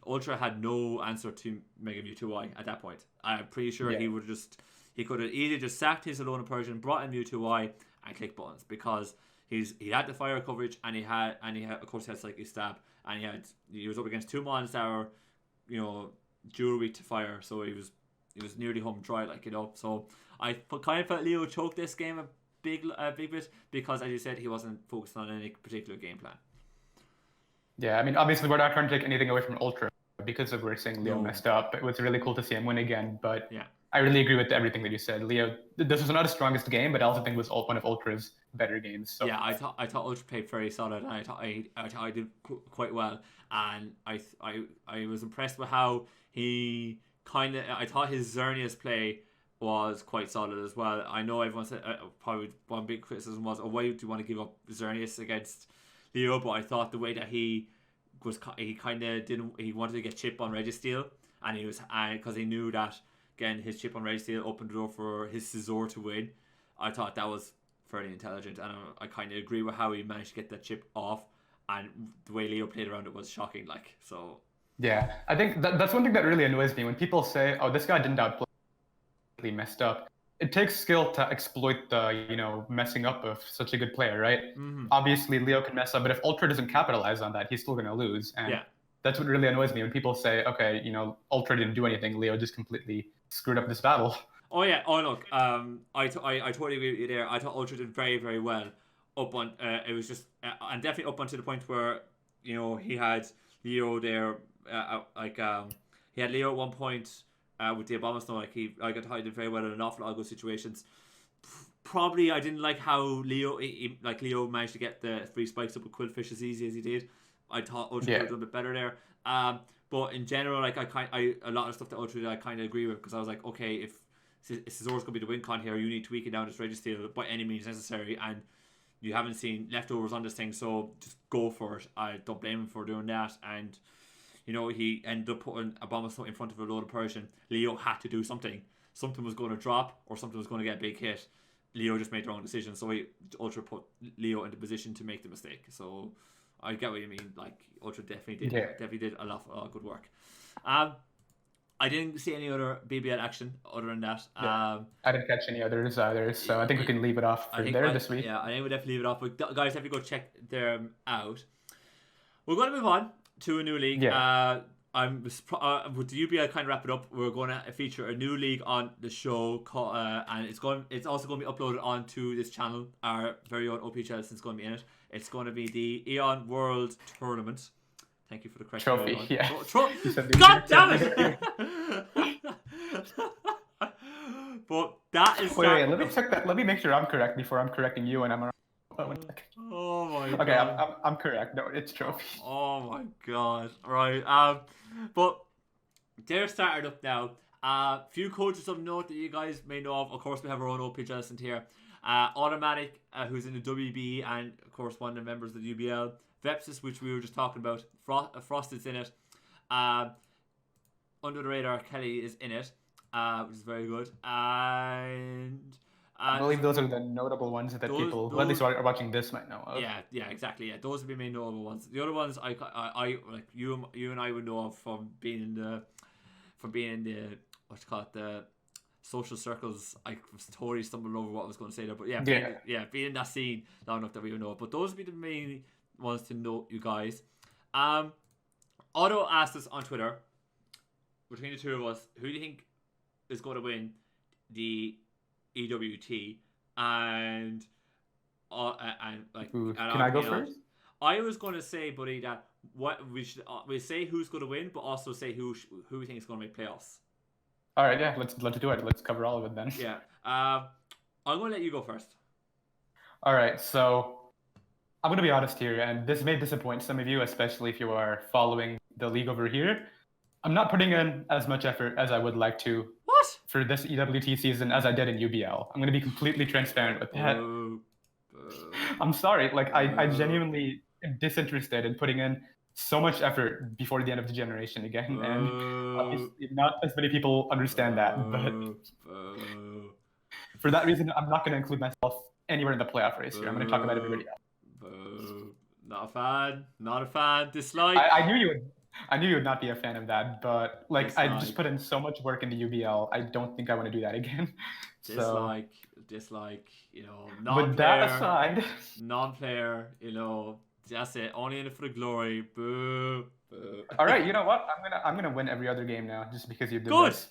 Ultra had no answer to Mega Mewtwo Y at that point. I'm pretty sure he could have either just sacked his Alolan Persian, brought in Mewtwo Y, and clicked buttons because he had the fire coverage and he had of course he had Psychic Stab, and he was up against two mons that were dual weak to fire, so he was nearly home dry, So I kind of felt Leo choked this game a big bit because, as you said, he wasn't focused on any particular game plan. Yeah, I mean, obviously we're not trying to take anything away from Ultra because we're saying Leo messed up. It was really cool to see him win again, but yeah, I really agree with everything that you said. Leo, this was not his strongest game, but I also think it was one of Ultra's better games. So. Yeah, I thought Ultra played very solid, and I thought I did quite well, and I was impressed with how he. I thought his Xerneas play was quite solid as well. I know everyone said probably one big criticism was, why do you want to give up Xerneas against Leo? But I thought the way that he wanted to get chip on Registeel, and because he knew that again his chip on Registeel opened the door for his Scizor to win. I thought that was fairly intelligent, and I kind of agree with how he managed to get that chip off, and the way Leo played around it was shocking. Yeah, I think that's one thing that really annoys me when people say, "Oh, this guy didn't outplay, he messed up." It takes skill to exploit the messing up of such a good player, right? Mm-hmm. Obviously, Leo can mess up, but if Ultra doesn't capitalize on that, he's still going to lose. And that's what really annoys me when people say, "Okay, Ultra didn't do anything. Leo just completely screwed up this battle." Oh yeah. Oh look. I totally agree with you there. I thought Ultra did very, very well. It was just and definitely up until the point where he had Leo there. He had Leo at one point with the Abomasnow. I thought he did very well in an awful lot of good situations. Probably I didn't like how Leo managed to get the free spikes up with Quillfish as easy as he did. I thought Ultra could have done a bit better there. But in general, a lot of stuff that Ultra did, I kind of agree with, because I was like, okay, if Scizor's going to be the win con here, you need to weaken down this Registeel by any means necessary, and you haven't seen leftovers on this thing, so just go for it. I don't blame him for doing that. And he ended up putting a bomb in front of a load of Persian. Leo had to do something. Something was going to drop or something was going to get a big hit. Leo just made the wrong decision, so Ultra put Leo in the position to make the mistake. So I get what you mean. Like, Ultra definitely did a lot of good work. I didn't see any other BBL action other than that. I didn't catch any others either, so I think we can leave it off this week. Yeah, I think we'll definitely leave it off. But guys, have you go check them out. We're going to move on to a new league. Yeah. With the UBL kind of wrap it up. We're going to feature a new league on the show, and it's also going to be uploaded onto this channel. Our very own OPJellicent is going to be in it. It's going to be the Eon World Tournament. Thank you for the question. Trophy, yeah. God damn it! But that is. Wait, let me check that. Let me make sure I'm correct before I'm correcting you, and I'm. Oh my god. Okay, I'm correct. No, it's trophy. Oh my god. Right. But they're started up now. Few coaches of note that you guys may know of. Of course, we have our own OPJellicent here. Automatic, who's in the WBE, and of course one of the members of the UBL. Vepsis, which we were just talking about. Frosted's in it. Under the radar, Kelly is in it, which is very good. And I believe those are the notable ones that people, at least are watching this, might know of. Yeah, exactly. Yeah, those would be main notable ones. The other ones, I like you and I would know of from being in the the social circles. I was totally stumbled over what I was going to say there, but being in that scene long enough that we would know. But those would be the main ones to note, you guys. Otto asked us on Twitter, between the two of us, who do you think is going to win the EWT? And can I go first? I was going to say, buddy, that what we say who's going to win, but also say who we think is going to make playoffs. All right, yeah, let's do it. Let's cover all of it then. Yeah. I'm going to let you go first. All right, so I'm going to be honest here, and this may disappoint some of you, especially if you are following the league over here. I'm not putting in as much effort as I would like to for this EWT season as I did in UBL. I'm going to be completely transparent with that. I'm sorry. Like, I genuinely am disinterested in putting in so much effort before the end of the generation again. And obviously not as many people understand that. But for that reason, I'm not going to include myself anywhere in the playoff race here. I'm going to talk about everybody else. Not a fan. Dislike. I knew you would not be a fan of that, but like dislike. I just put in so much work into UBL. I don't think I want to do that again. Dislike. Non-player. With that aside, non-player. That's it. Only in it for the glory. Boo. All right. You know what? I'm gonna win every other game now, just because you did this.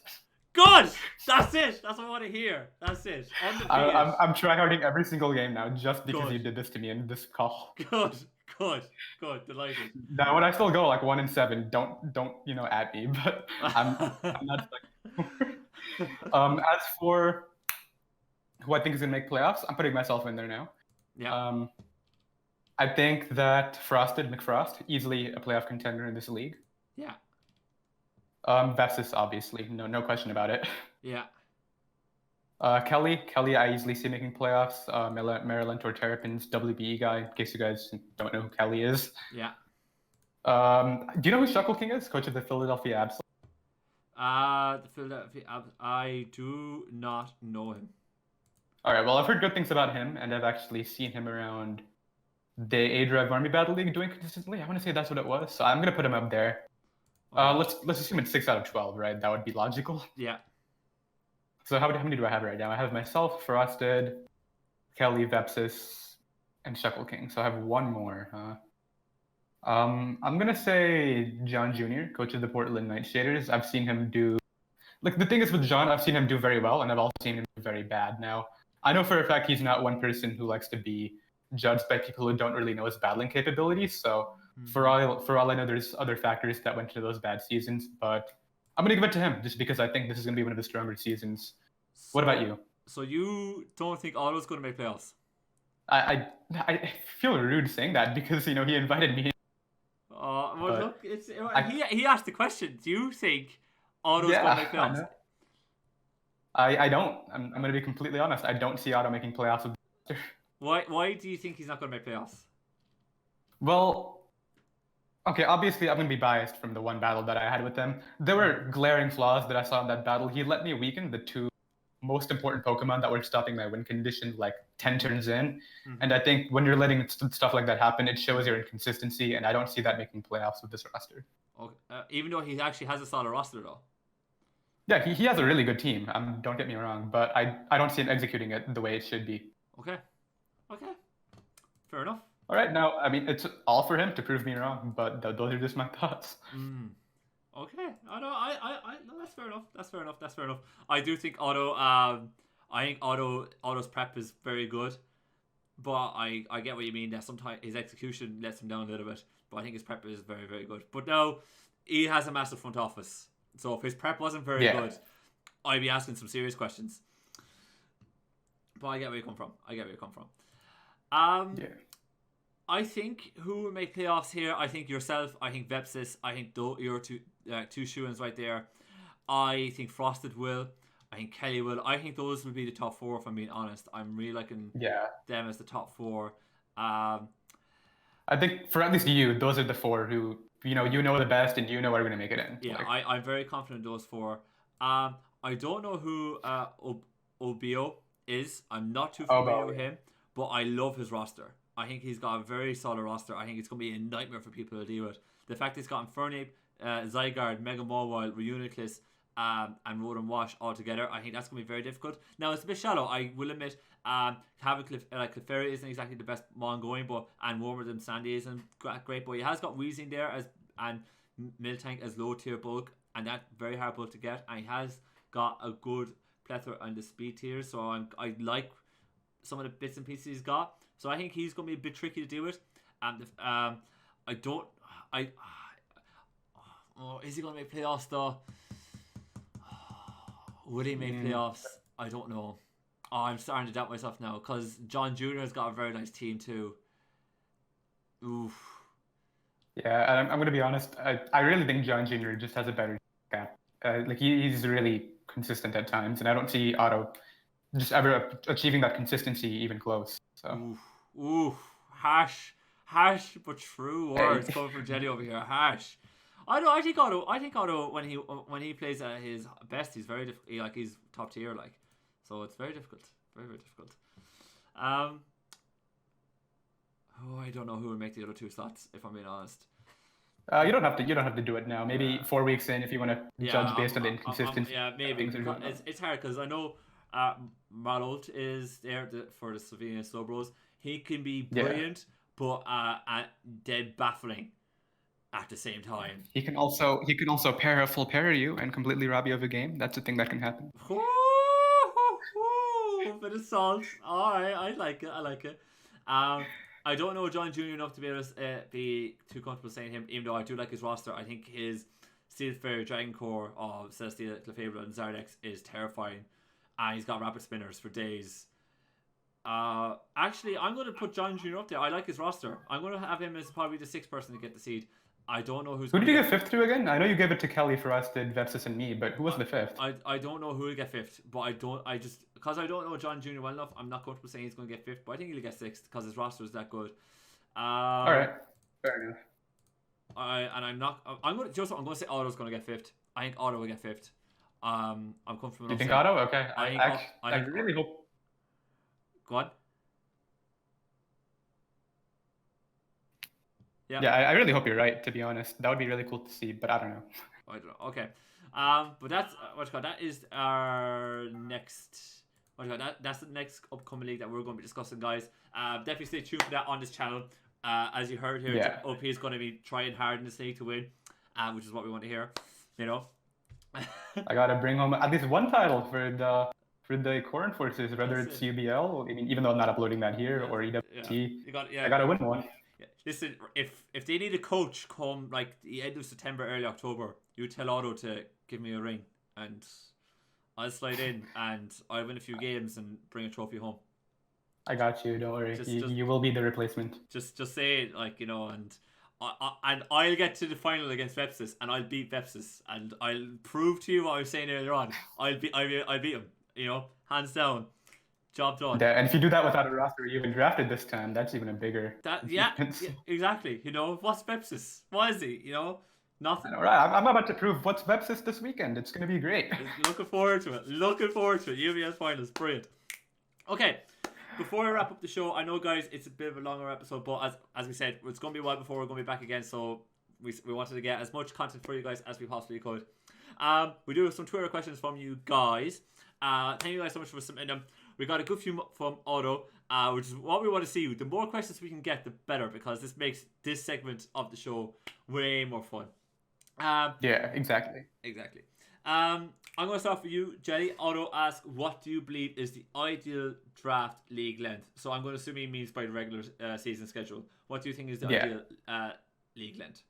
Good. That's it. That's what I want to hear. That's it. I'm tryharding every single game now, just because you did this to me in this call. Good. Delighted. Now, when I still go like 1-7, don't at me. But I'm not like. As for who I think is gonna make playoffs, I'm putting myself in there now. Yeah. I think that McFrost, easily a playoff contender in this league. Yeah. Vessis, obviously, no question about it. Yeah. Kelly, I easily see making playoffs. Maryland or Terrapin's WBE guy, in case you guys don't know who Kelly is. Yeah. Do you know who Shuckle King is? Coach of the Philadelphia Abs. The Philadelphia Abs. I do not know him. All right. Well, I've heard good things about him, and I've actually seen him around the A-Drive Army Battle League doing consistently. I want to say that's what it was. So I'm gonna put him up there. Let's assume it's 6 out of 12, right? That would be logical. Yeah. So how many do I have right now? I have myself, Frosted, Kelly, Vepsis, and Shuckle King. So I have one more. I'm gonna say John Jr., coach of the Portland Nightshaders. I've seen him do. Like, the thing is with John, I've seen him do very well, and I've also seen him do very bad. Now, I know for a fact he's not one person who likes to be judged by people who don't really know his battling capabilities. So for all I know, there's other factors that went into those bad seasons. But I'm gonna give it to him just because I think this is gonna be one of the stronger seasons. What about you? So you don't think Otto's gonna make playoffs? I feel rude saying that because he invited me. Look, he asked the question. Do you think Otto's gonna make playoffs? I don't. I'm gonna be completely honest. I don't see Otto making playoffs with. Why do you think he's not going to make playoffs? Well, okay, obviously I'm going to be biased from the one battle that I had with him. There were glaring flaws that I saw in that battle. He let me weaken the two most important Pokemon that were stopping my win condition like 10 turns in. And I think when you're letting stuff like that happen, it shows your inconsistency, and I don't see that making playoffs with this roster. Okay. Even though he actually has a solid roster, though. Yeah, he has a really good team. Don't get me wrong, but I don't see him executing it the way it should be. Okay. Fair enough. All right, now, I mean, it's all for him to prove me wrong, but those are just my thoughts. Okay. No, that's fair enough. That's fair enough. I do think Otto. I think Otto's prep is very good, but I get what you mean. That sometimes his execution lets him down a little bit, but I think his prep is very, very good. But now he has a massive front office, so if his prep wasn't very good, I'd be asking some serious questions. But I get where you come from. I think who will make playoffs here? I think yourself. I think Vepsis. I think your two Shuans right there. I think Frosted will. I think Kelly will. I think those will be the top four. If I'm being honest, I'm really liking them as the top four. I think for at least you, those are the four who you know the best, and you know are going to make it in. Yeah, I'm very confident in those four. I don't know who OBO is. I'm not too familiar with him, but I love his roster. I think he's got a very solid roster. I think it's going to be a nightmare for people to deal with. The fact he's got Infernape, Zygarde, Mega Mawile, Reuniclus, and Rotom Wash all together, I think that's going to be very difficult. Now, it's a bit shallow, I will admit. Having Clefairy isn't exactly the best Mon going, and Warmer than Sandy isn't great, but he has got Weezing there and Miltank as low tier bulk, and that's very hard bulk to get. And he has got a good plethora on the speed tiers, so I like some of the bits and pieces he's got. So I think he's going to be a bit tricky to deal with. And is he going to make playoffs though? Would he make playoffs? I don't know. I'm starting to doubt myself now because John Jr. has got a very nice team too. Oof. Yeah, I'm going to be honest. I really think John Jr. just has a better cap. He's really consistent at times, and I don't see Otto just ever achieving that consistency even close. So. Oof. Harsh but true words coming from Jenny over here. Harsh. I think Otto when he plays at his best, he's very difficult. He's top tier, so it's very difficult, very, very difficult. I don't know who will make the other two slots, if I'm being honest. You don't have to do it now. Maybe 4 weeks in, if you want to judge based on the inconsistency. Maybe. It's hard because I know Malolt is there for the Slovenian Slowbros. He can be brilliant, but dead baffling at the same time. He can also full pair you and completely rob you of a game. That's a thing that can happen. Bit of salt. Alright, I like it. I don't know John Jr. enough to be able to be too comfortable saying him, even though I do like his roster. I think his Steel Fairy Dragon Core of Celesteela, Clefable, and Zardex is terrifying. And he's got rapid spinners for days. Actually, I'm going to put John Jr. up there. I like his roster. I'm going to have him as probably the 6th person to get the seed. I don't know who did you get 5th to again? I know you gave it to Kelly, Frosted, Vepsis, and me, but who was the 5th? I don't know who will get 5th, but because I don't know John Jr. well enough, I'm not comfortable saying he's going to get 5th, but I think he'll get 6th because his roster is that good. Alright, fair enough. I'm going to say Otto's going to get 5th. I think Otto will get 5th. I'm comfortable. You think Otto? Okay. I really hope. Go on. Yeah, I really hope you're right, to be honest. That would be really cool to see, but I don't know. I don't know. Okay. But that's that is our next that's the next upcoming league that we're going to be discussing, guys. Definitely stay tuned for that on this channel. As you heard here, OP is going to be trying hard in this league to win, which is what we want to hear. I gotta bring home at least one title for the Corn Forces, whether it's UBL. I mean, even though I'm not uploading that here, or EWT, I gotta win one. Listen, if they need a coach come the end of September, early October, you tell Otto to give me a ring and I'll slide in and I'll win a few games and bring a trophy home. I got you. Don't worry. You will be the replacement. Just say it, and I'll get to the final against Vepsis and I'll beat Vepsis and I'll prove to you what I was saying earlier on. I'll beat him. Hands down. Job done. Yeah, and if you do that without a roster you even drafted this time, that's even a bigger Yeah, achievement. exactly. You know, what's Pepsis? What is he? You know, nothing. All right, I'm about to prove what's Websis this weekend. It's going to be great. Looking forward to it. UBL finals, brilliant. Okay, before I wrap up the show, I know, guys, it's a bit of a longer episode, but as we said, it's going to be a while before we're going to be back again, so we wanted to get as much content for you guys as we possibly could. We do have some Twitter questions from you guys. Thank you guys so much for submitting them. We got a good few from Otto, which is what we want to see. The more questions we can get, the better, because this makes this segment of the show way more fun. Yeah, exactly. I'm going to start with you, Jelly. Otto asks, what do you believe is the ideal draft league length? So I'm going to assume he means by the regular season schedule. What do you think is the ideal league length?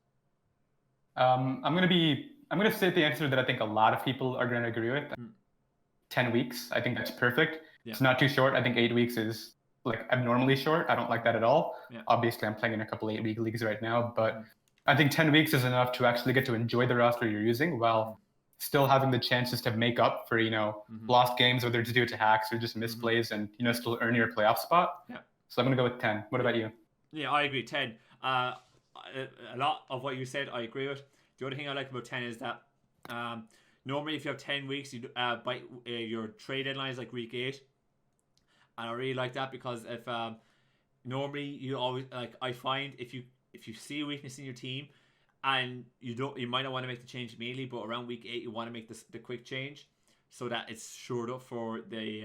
I'm going to say the answer that I think a lot of people are going to agree with. 10 weeks. I think that's perfect. Yeah. It's not too short. I think 8 weeks is like abnormally short. I don't like that at all. Yeah. Obviously, I'm playing in a couple 8-week leagues right now, but I think 10 weeks is enough to actually get to enjoy the roster you're using while still having the chances to make up for, lost games, whether it's due to hacks or just misplays, and, still earn your playoff spot. Yeah. So I'm going to go with 10. What about you? Yeah, I agree. 10. A lot of what you said, I agree with. The only thing I like about 10 is that normally if you have 10 weeks, you by your trade deadline is like week 8. And I really like that because if normally you always, like, I find if you see a weakness in your team and you might not want to make the change immediately, but around week 8 you want to make the quick change so that it's shored up for the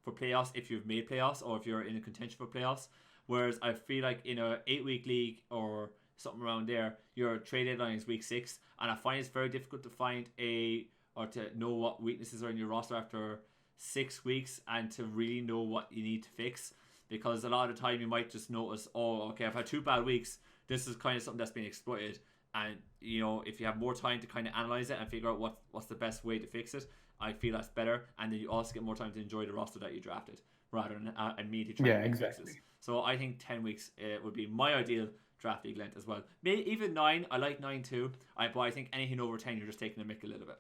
for playoffs if you've made playoffs or if you're in a contention for playoffs. Whereas I feel like in a 8-week league or something around there, your trade deadline is week 6, and I find it's very difficult to find or to know what weaknesses are in your roster after 6 weeks and to really know what you need to fix, because a lot of the time you might just notice, oh, okay, I've had 2 bad weeks, this is kind of something that's been exploited, and if you have more time to kind of analyze it and figure out what's the best way to fix it, I feel that's better, and then you also get more time to enjoy the roster that you drafted rather than immediately trying to make fixes. So I think 10 weeks would be my ideal draft league length as well. Maybe even 9. I like 9 too. But I think anything over 10, you're just taking the mick a little bit.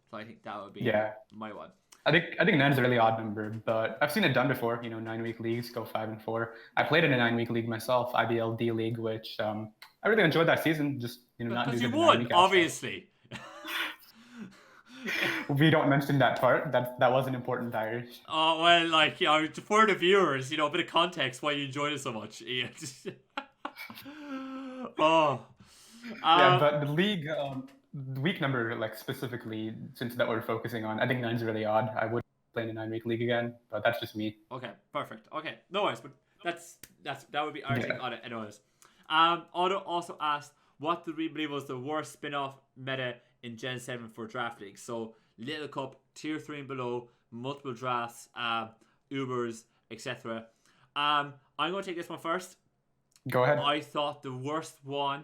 So I think that would be my one. I think 9 is a really odd number, but I've seen it done before. 9-week leagues go 5 and 4. I played in a 9-week league myself, IBL D League, which I really enjoyed that season. Just not because you do won, obviously. We don't mention that part. That wasn't important, Irish. Oh well, for the viewers, a bit of context why you enjoyed it so much. But the league, the week number, like specifically, since that we're focusing on, I think 9's really odd. I would play in a 9-week league again, but that's just me. Okay, perfect. Okay, no worries, but that would be our take on it, anyways. Otto also asked, what do we believe was the worst spin-off meta in Gen 7 for draft leagues? So Little Cup, Tier 3 and below, multiple drafts, Ubers, etc. I'm going to take this one first. Go ahead. I thought the worst one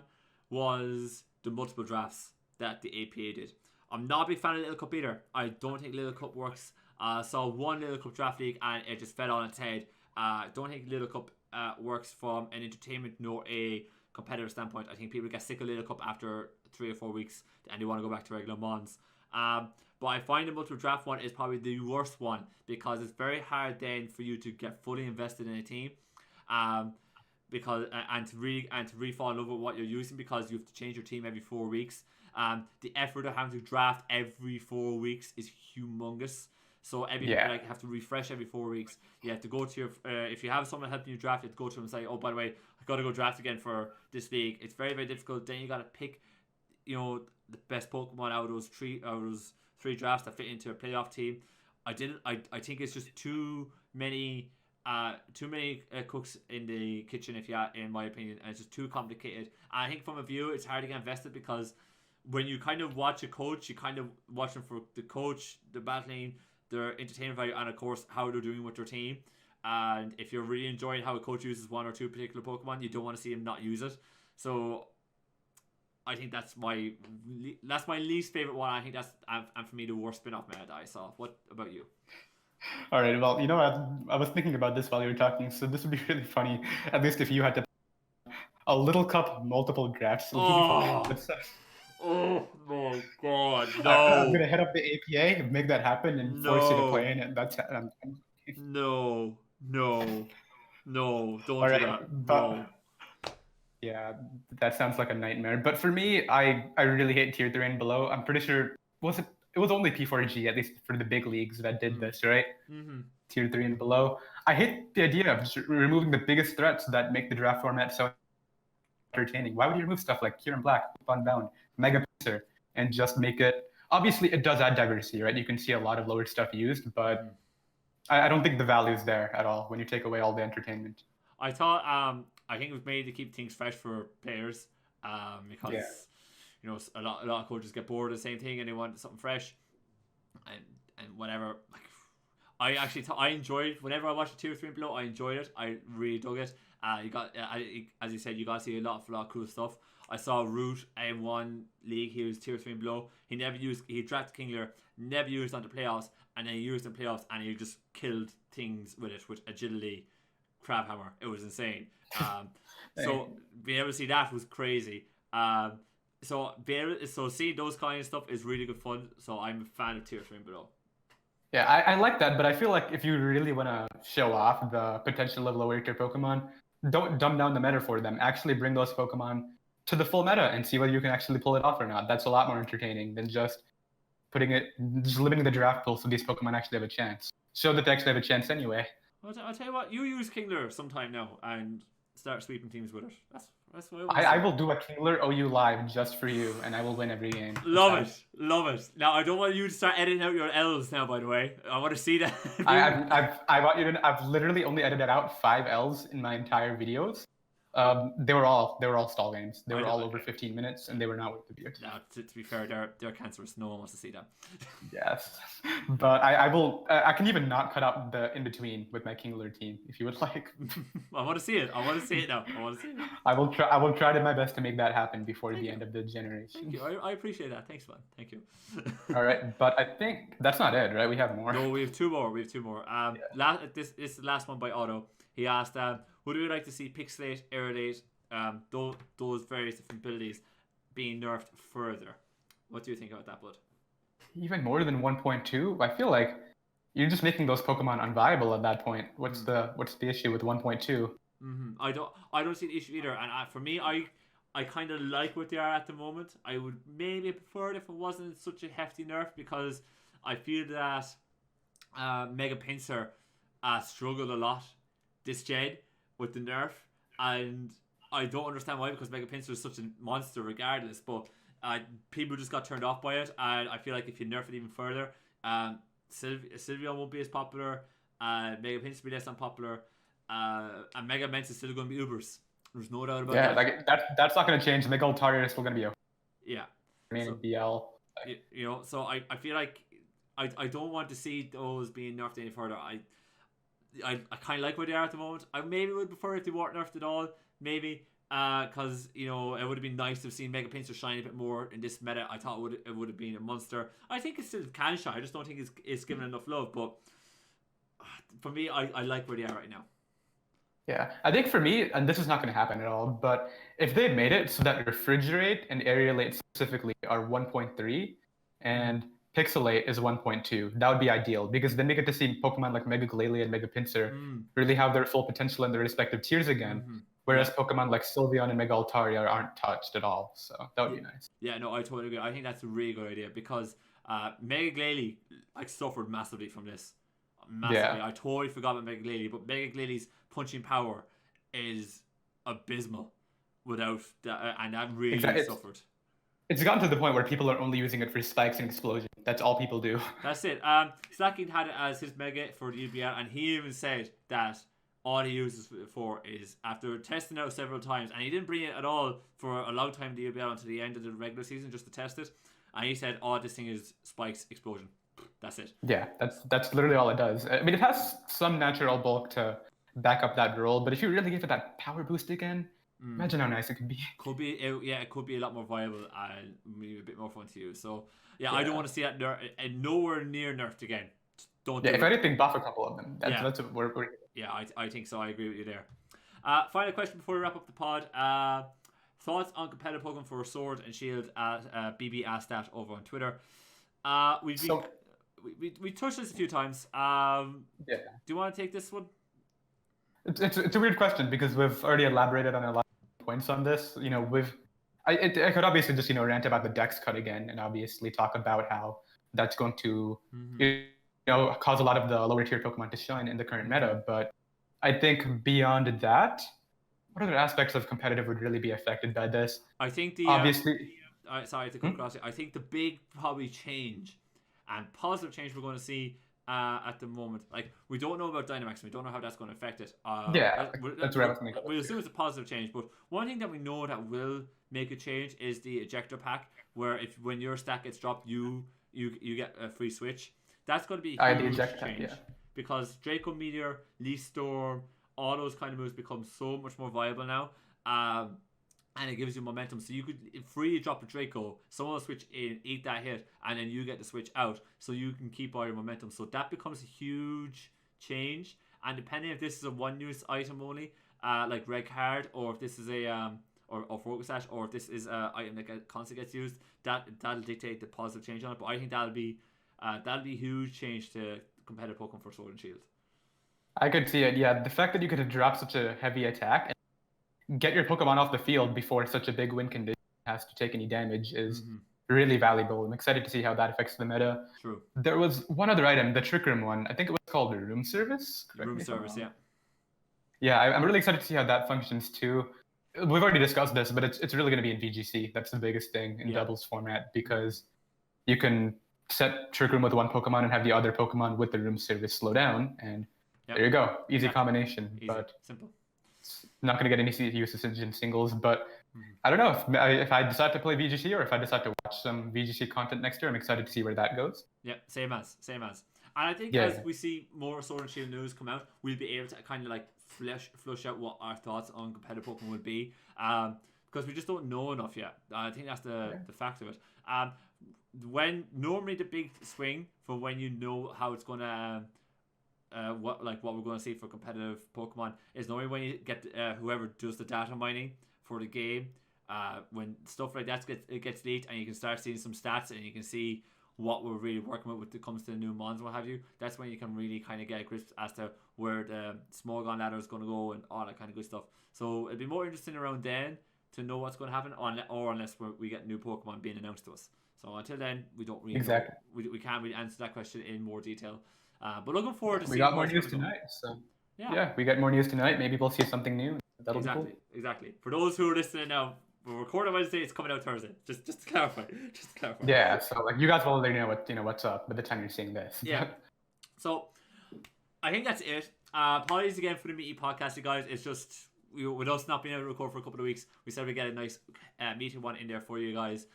was the multiple drafts that the APA did. I'm not a big fan of Little Cup either. I don't think Little Cup works. Saw one Little Cup draft league and it just fell on its head. Don't think Little Cup works from an entertainment nor a competitive standpoint. I think people get sick of Little Cup after 3 or 4 weeks and they want to go back to regular Mons. But I find the multiple draft one is probably the worst one because it's very hard then for you to get fully invested in a team, because and to really fall in love with what you're using, because you have to change your team every 4 weeks. The effort of having to draft every 4 weeks is humongous. So you have to refresh every 4 weeks. You have to go to your if you have someone helping you draft, you have to go to them and say, oh, by the way, I got to go draft again for this league. It's very, very difficult. Then you got to pick, the best Pokemon out of those three drafts that fit into a playoff team. I think it's just too many cooks in the kitchen, in my opinion, and it's just too complicated. And I think from a view, it's hard to get invested because when you kind of watch a coach, you kind of watch them for the coach, the battling, their entertainment value, and of course how they're doing with their team. And if you're really enjoying how a coach uses 1 or 2 particular Pokemon, you don't want to see him not use it. So I think that's my least favorite one. I think that's, and for me, the worst spin-off meta that I saw. What about you? All right. Well, I was thinking about this while you were talking, so this would be really funny. At least if you had to a Little Cup multiple drafts. Oh. Oh my god, I'm no. gonna head up the APA, make that happen, and force you to play No. in it. That's No. No. No. Don't all do right. that. But No. yeah, that sounds like a nightmare. But for me, I really hate tier 3 and below. I'm pretty sure it was only P4G, at least for the big leagues, that did this, right? Mm-hmm. Tier 3 and below. I hate the idea of just removing the biggest threats that make the draft format so entertaining. Why would you remove stuff like Kieran Black, Unbound, Mega Pincer, and just make it? Obviously, it does add diversity, right? You can see a lot of lower stuff used, but I don't think the value is there at all when you take away all the entertainment. I think it was made to keep things fresh for players, because Yeah. a lot of coaches get bored of the same thing and they want something fresh, and whatever. Like, I enjoyed whenever I watched a tier 3 and below. I enjoyed it. I really dug it. You got as you said, you got to see a lot of cool stuff. I saw Root in one league. He was tier 3 and below. He drafted Kingler, never used on the playoffs, and then he used in playoffs and he just killed things with it with agility, crabhammer. It was insane. So being able to see that was crazy. So seeing those kind of stuff is really good fun. So I'm a fan of tier 3 and below. Yeah, I like that, but I feel like if you really want to show off the potential of lower tier Pokemon, don't dumb down the meta for them. Actually bring those Pokemon to the full meta and see whether you can actually pull it off or not. That's a lot more entertaining than just limiting the draft pool so these Pokemon actually have a chance. Show that they actually have a chance anyway. I'll tell you what, you use Kingler sometime now and start sweeping teams with it. That's what I will do a Kingler OU live just for you, and I will win every game. Love it. Now I don't want you to start editing out your L's now. By the way, I want to see that. I want you to. I've literally only edited out 5 L's in my entire videos. They were all stall games. They were all over 15 minutes, and they were not worth the viewers. No, to be fair, they're cancerous. No one wants to see them. Yes, but I will. I can even not cut out the in between with my Kingler team if you would like. I want to see it. I want to see it now. I will try. I will try to my best to make that happen before the end of the generation. Thank you. I appreciate that. Thanks, man. Thank you. All right, but I think that's not it, right? We have more. No, we have two more. This is the last one by Otto. He asked, would we like to see Pixelate, Aerolate, those various different abilities being nerfed further? What do you think about that, bud? Even more than 1.2? I feel like you're just making those Pokemon unviable at that point. What's the issue with 1.2? I don't see the issue either. And for me, I kind of like what they are at the moment. I would maybe prefer it if it wasn't such a hefty nerf, because I feel that Mega Pinsir struggled a lot this gen with the nerf, and I don't understand why, because Mega Pinsir is such a monster regardless, but people just got turned off by it, and I feel like if you nerf it even further, Sylveon won't be as popular, Mega Pinsir will be less unpopular, and Mega Mence is still going to be Ubers. There's no doubt about that. Yeah, like that's not going to change. Mega Altaria is still going to be BL. So I feel like I don't want to see those being nerfed any further. I kind of like where they are at the moment. I maybe would prefer if they weren't nerfed at all. Maybe because it would have been nice to have seen Mega Pinsir shine a bit more in this meta. I thought it would have been a monster. I think it still can shine. I just don't think it's given enough love. But for me, I like where they are right now. Yeah, I think for me, and this is not going to happen at all, but if they made it so that Refrigerate and Aerolate specifically are 1.3 and Pixelate is 1.2, that would be ideal, because then we get to see Pokemon like Mega Glalie and Mega Pinsir really have their full potential in their respective tiers again, whereas Pokemon like Sylveon and Mega Altaria aren't touched at all, so that would be nice. Yeah, no, I totally agree. I think that's a really good idea, because Mega Glalie suffered massively from this. Massively. Yeah. I totally forgot about Mega Glalie, but Mega Glalie's punching power is abysmal without that, and that really suffered. It's gotten to the point where people are only using it for spikes and explosion. That's all people do. That's it. Slacking had it as his Mega for the UBL, and he even said that all he uses it for is, after testing it out several times, and he didn't bring it at all for a long time in the UBL until the end of the regular season just to test it, and he said, this thing is spikes, explosion. That's it. Yeah, that's literally all it does. I mean, it has some natural bulk to back up that role, but if you really give it that power boost again, imagine how nice it could be. It could be a lot more viable and maybe a bit more fun to use. So I don't want to see that nowhere near nerfed again. If anything, buff a couple of them. That's what I think so. I agree with you there. Final question before we wrap up the pod. thoughts on competitive Pokemon for Sword and Shield at BB asked that over on Twitter. We touched this a few times. Do you want to take this one? It's a weird question because we've already elaborated on a lot of points on this. I could obviously just rant about the dex cut again and obviously talk about how that's going to cause a lot of the lower tier Pokemon to shine in the current meta. But I think beyond that, what other aspects of competitive would really be affected by this? I think obviously. Sorry to cut across it. I think the big probably change and positive change we're going to see at the moment, like we don't know about Dynamax, we don't know how that's going to affect it. That's where I was going to go. We assume it's a positive change, but one thing that we know that will make a change is the ejector pack, where when your stat gets dropped, you get a free switch. That's going to be a huge change because Draco Meteor, Leaf Storm, all those kind of moves become so much more viable now. And it gives you momentum. So you could freely drop a Draco, someone will switch in, eat that hit, and then you get to switch out. So you can keep all your momentum. So that becomes a huge change. And depending if this is a one-use item only, like Red Card, or if this is a or Focus Sash, or if this is an item that constantly gets used, that'll dictate the positive change on it. But I think that'll be a huge change to competitive Pokemon for Sword and Shield. I could see it. Yeah, the fact that you could drop such a heavy attack get your Pokemon off the field before such a big win condition has to take any damage is really valuable. I'm excited to see how that affects the meta. True. There was one other item, the Trick Room one. I think it was called Room Service. Room Service, yeah. Yeah, I'm really excited to see how that functions too. We've already discussed this, but it's really going to be in VGC. That's the biggest thing in doubles format because you can set Trick Room with one Pokemon and have the other Pokemon with the Room Service slow down, and there you go. Easy combination. Easy. But simple. Not going to get any usage in singles, but I don't know if I decide to play VGC or if I decide to watch some VGC content next year. I'm excited to see where that goes. Yeah, same as. And I think as we see more Sword and Shield news come out, we'll be able to kind of like flush out what our thoughts on competitive Pokemon would be, because we just don't know enough yet. I think that's the fact of it. When normally the big swing for when you know how it's gonna. What we're going to see for competitive Pokemon is normally when you get whoever does the data mining for the game, when stuff like that gets leaked and you can start seeing some stats and you can see what we're really working with when it comes to the new mons and what have you. That's when you can really kind of get a grip as to where the small gun ladder is going to go and all that kind of good stuff. So it'd be more interesting around then to know what's going to happen, or unless we get new Pokemon being announced to us. So until then, we don't really know. We can't really answer that question in more detail. But looking forward to seeing. We got more news tonight, so we get more news tonight. Maybe we'll see something new. That'll be cool. Exactly. For those who are listening now, we're recording Wednesday. It's coming out Thursday. Just to clarify. Yeah. So like you guys will already know what's up by the time you're seeing this. Yeah. So I think that's it. Apologies again for the meaty podcast, you guys. It's just with us not being able to record for a couple of weeks, we said we'd get a nice meaty one in there for you guys.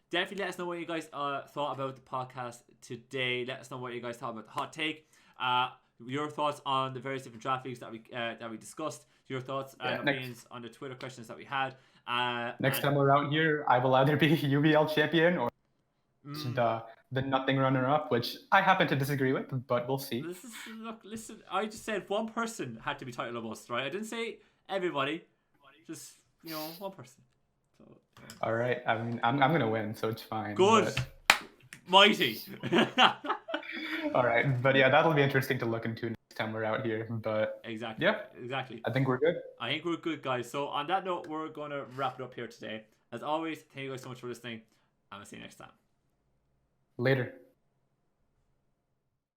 Definitely let us know what you guys thought about the podcast today. Let us know what you guys thought about the hot take. Your thoughts on the various different draft leagues that we discussed. Your thoughts and opinions on the Twitter questions that we had. Next time around here, I will either be UBL champion or the nothing runner up, which I happen to disagree with, but we'll see. Listen. I just said one person had to be title of us, right? I didn't say everybody. Just one person. So, all right. I mean, I'm gonna win, so it's fine. Good, mighty. All right, but yeah, that'll be interesting to look into next time we're out here. But exactly. I think we're good. I think we're good, guys. So on that note, we're gonna wrap it up here today. As always, thank you guys so much for listening. I'm gonna see you next time. Later.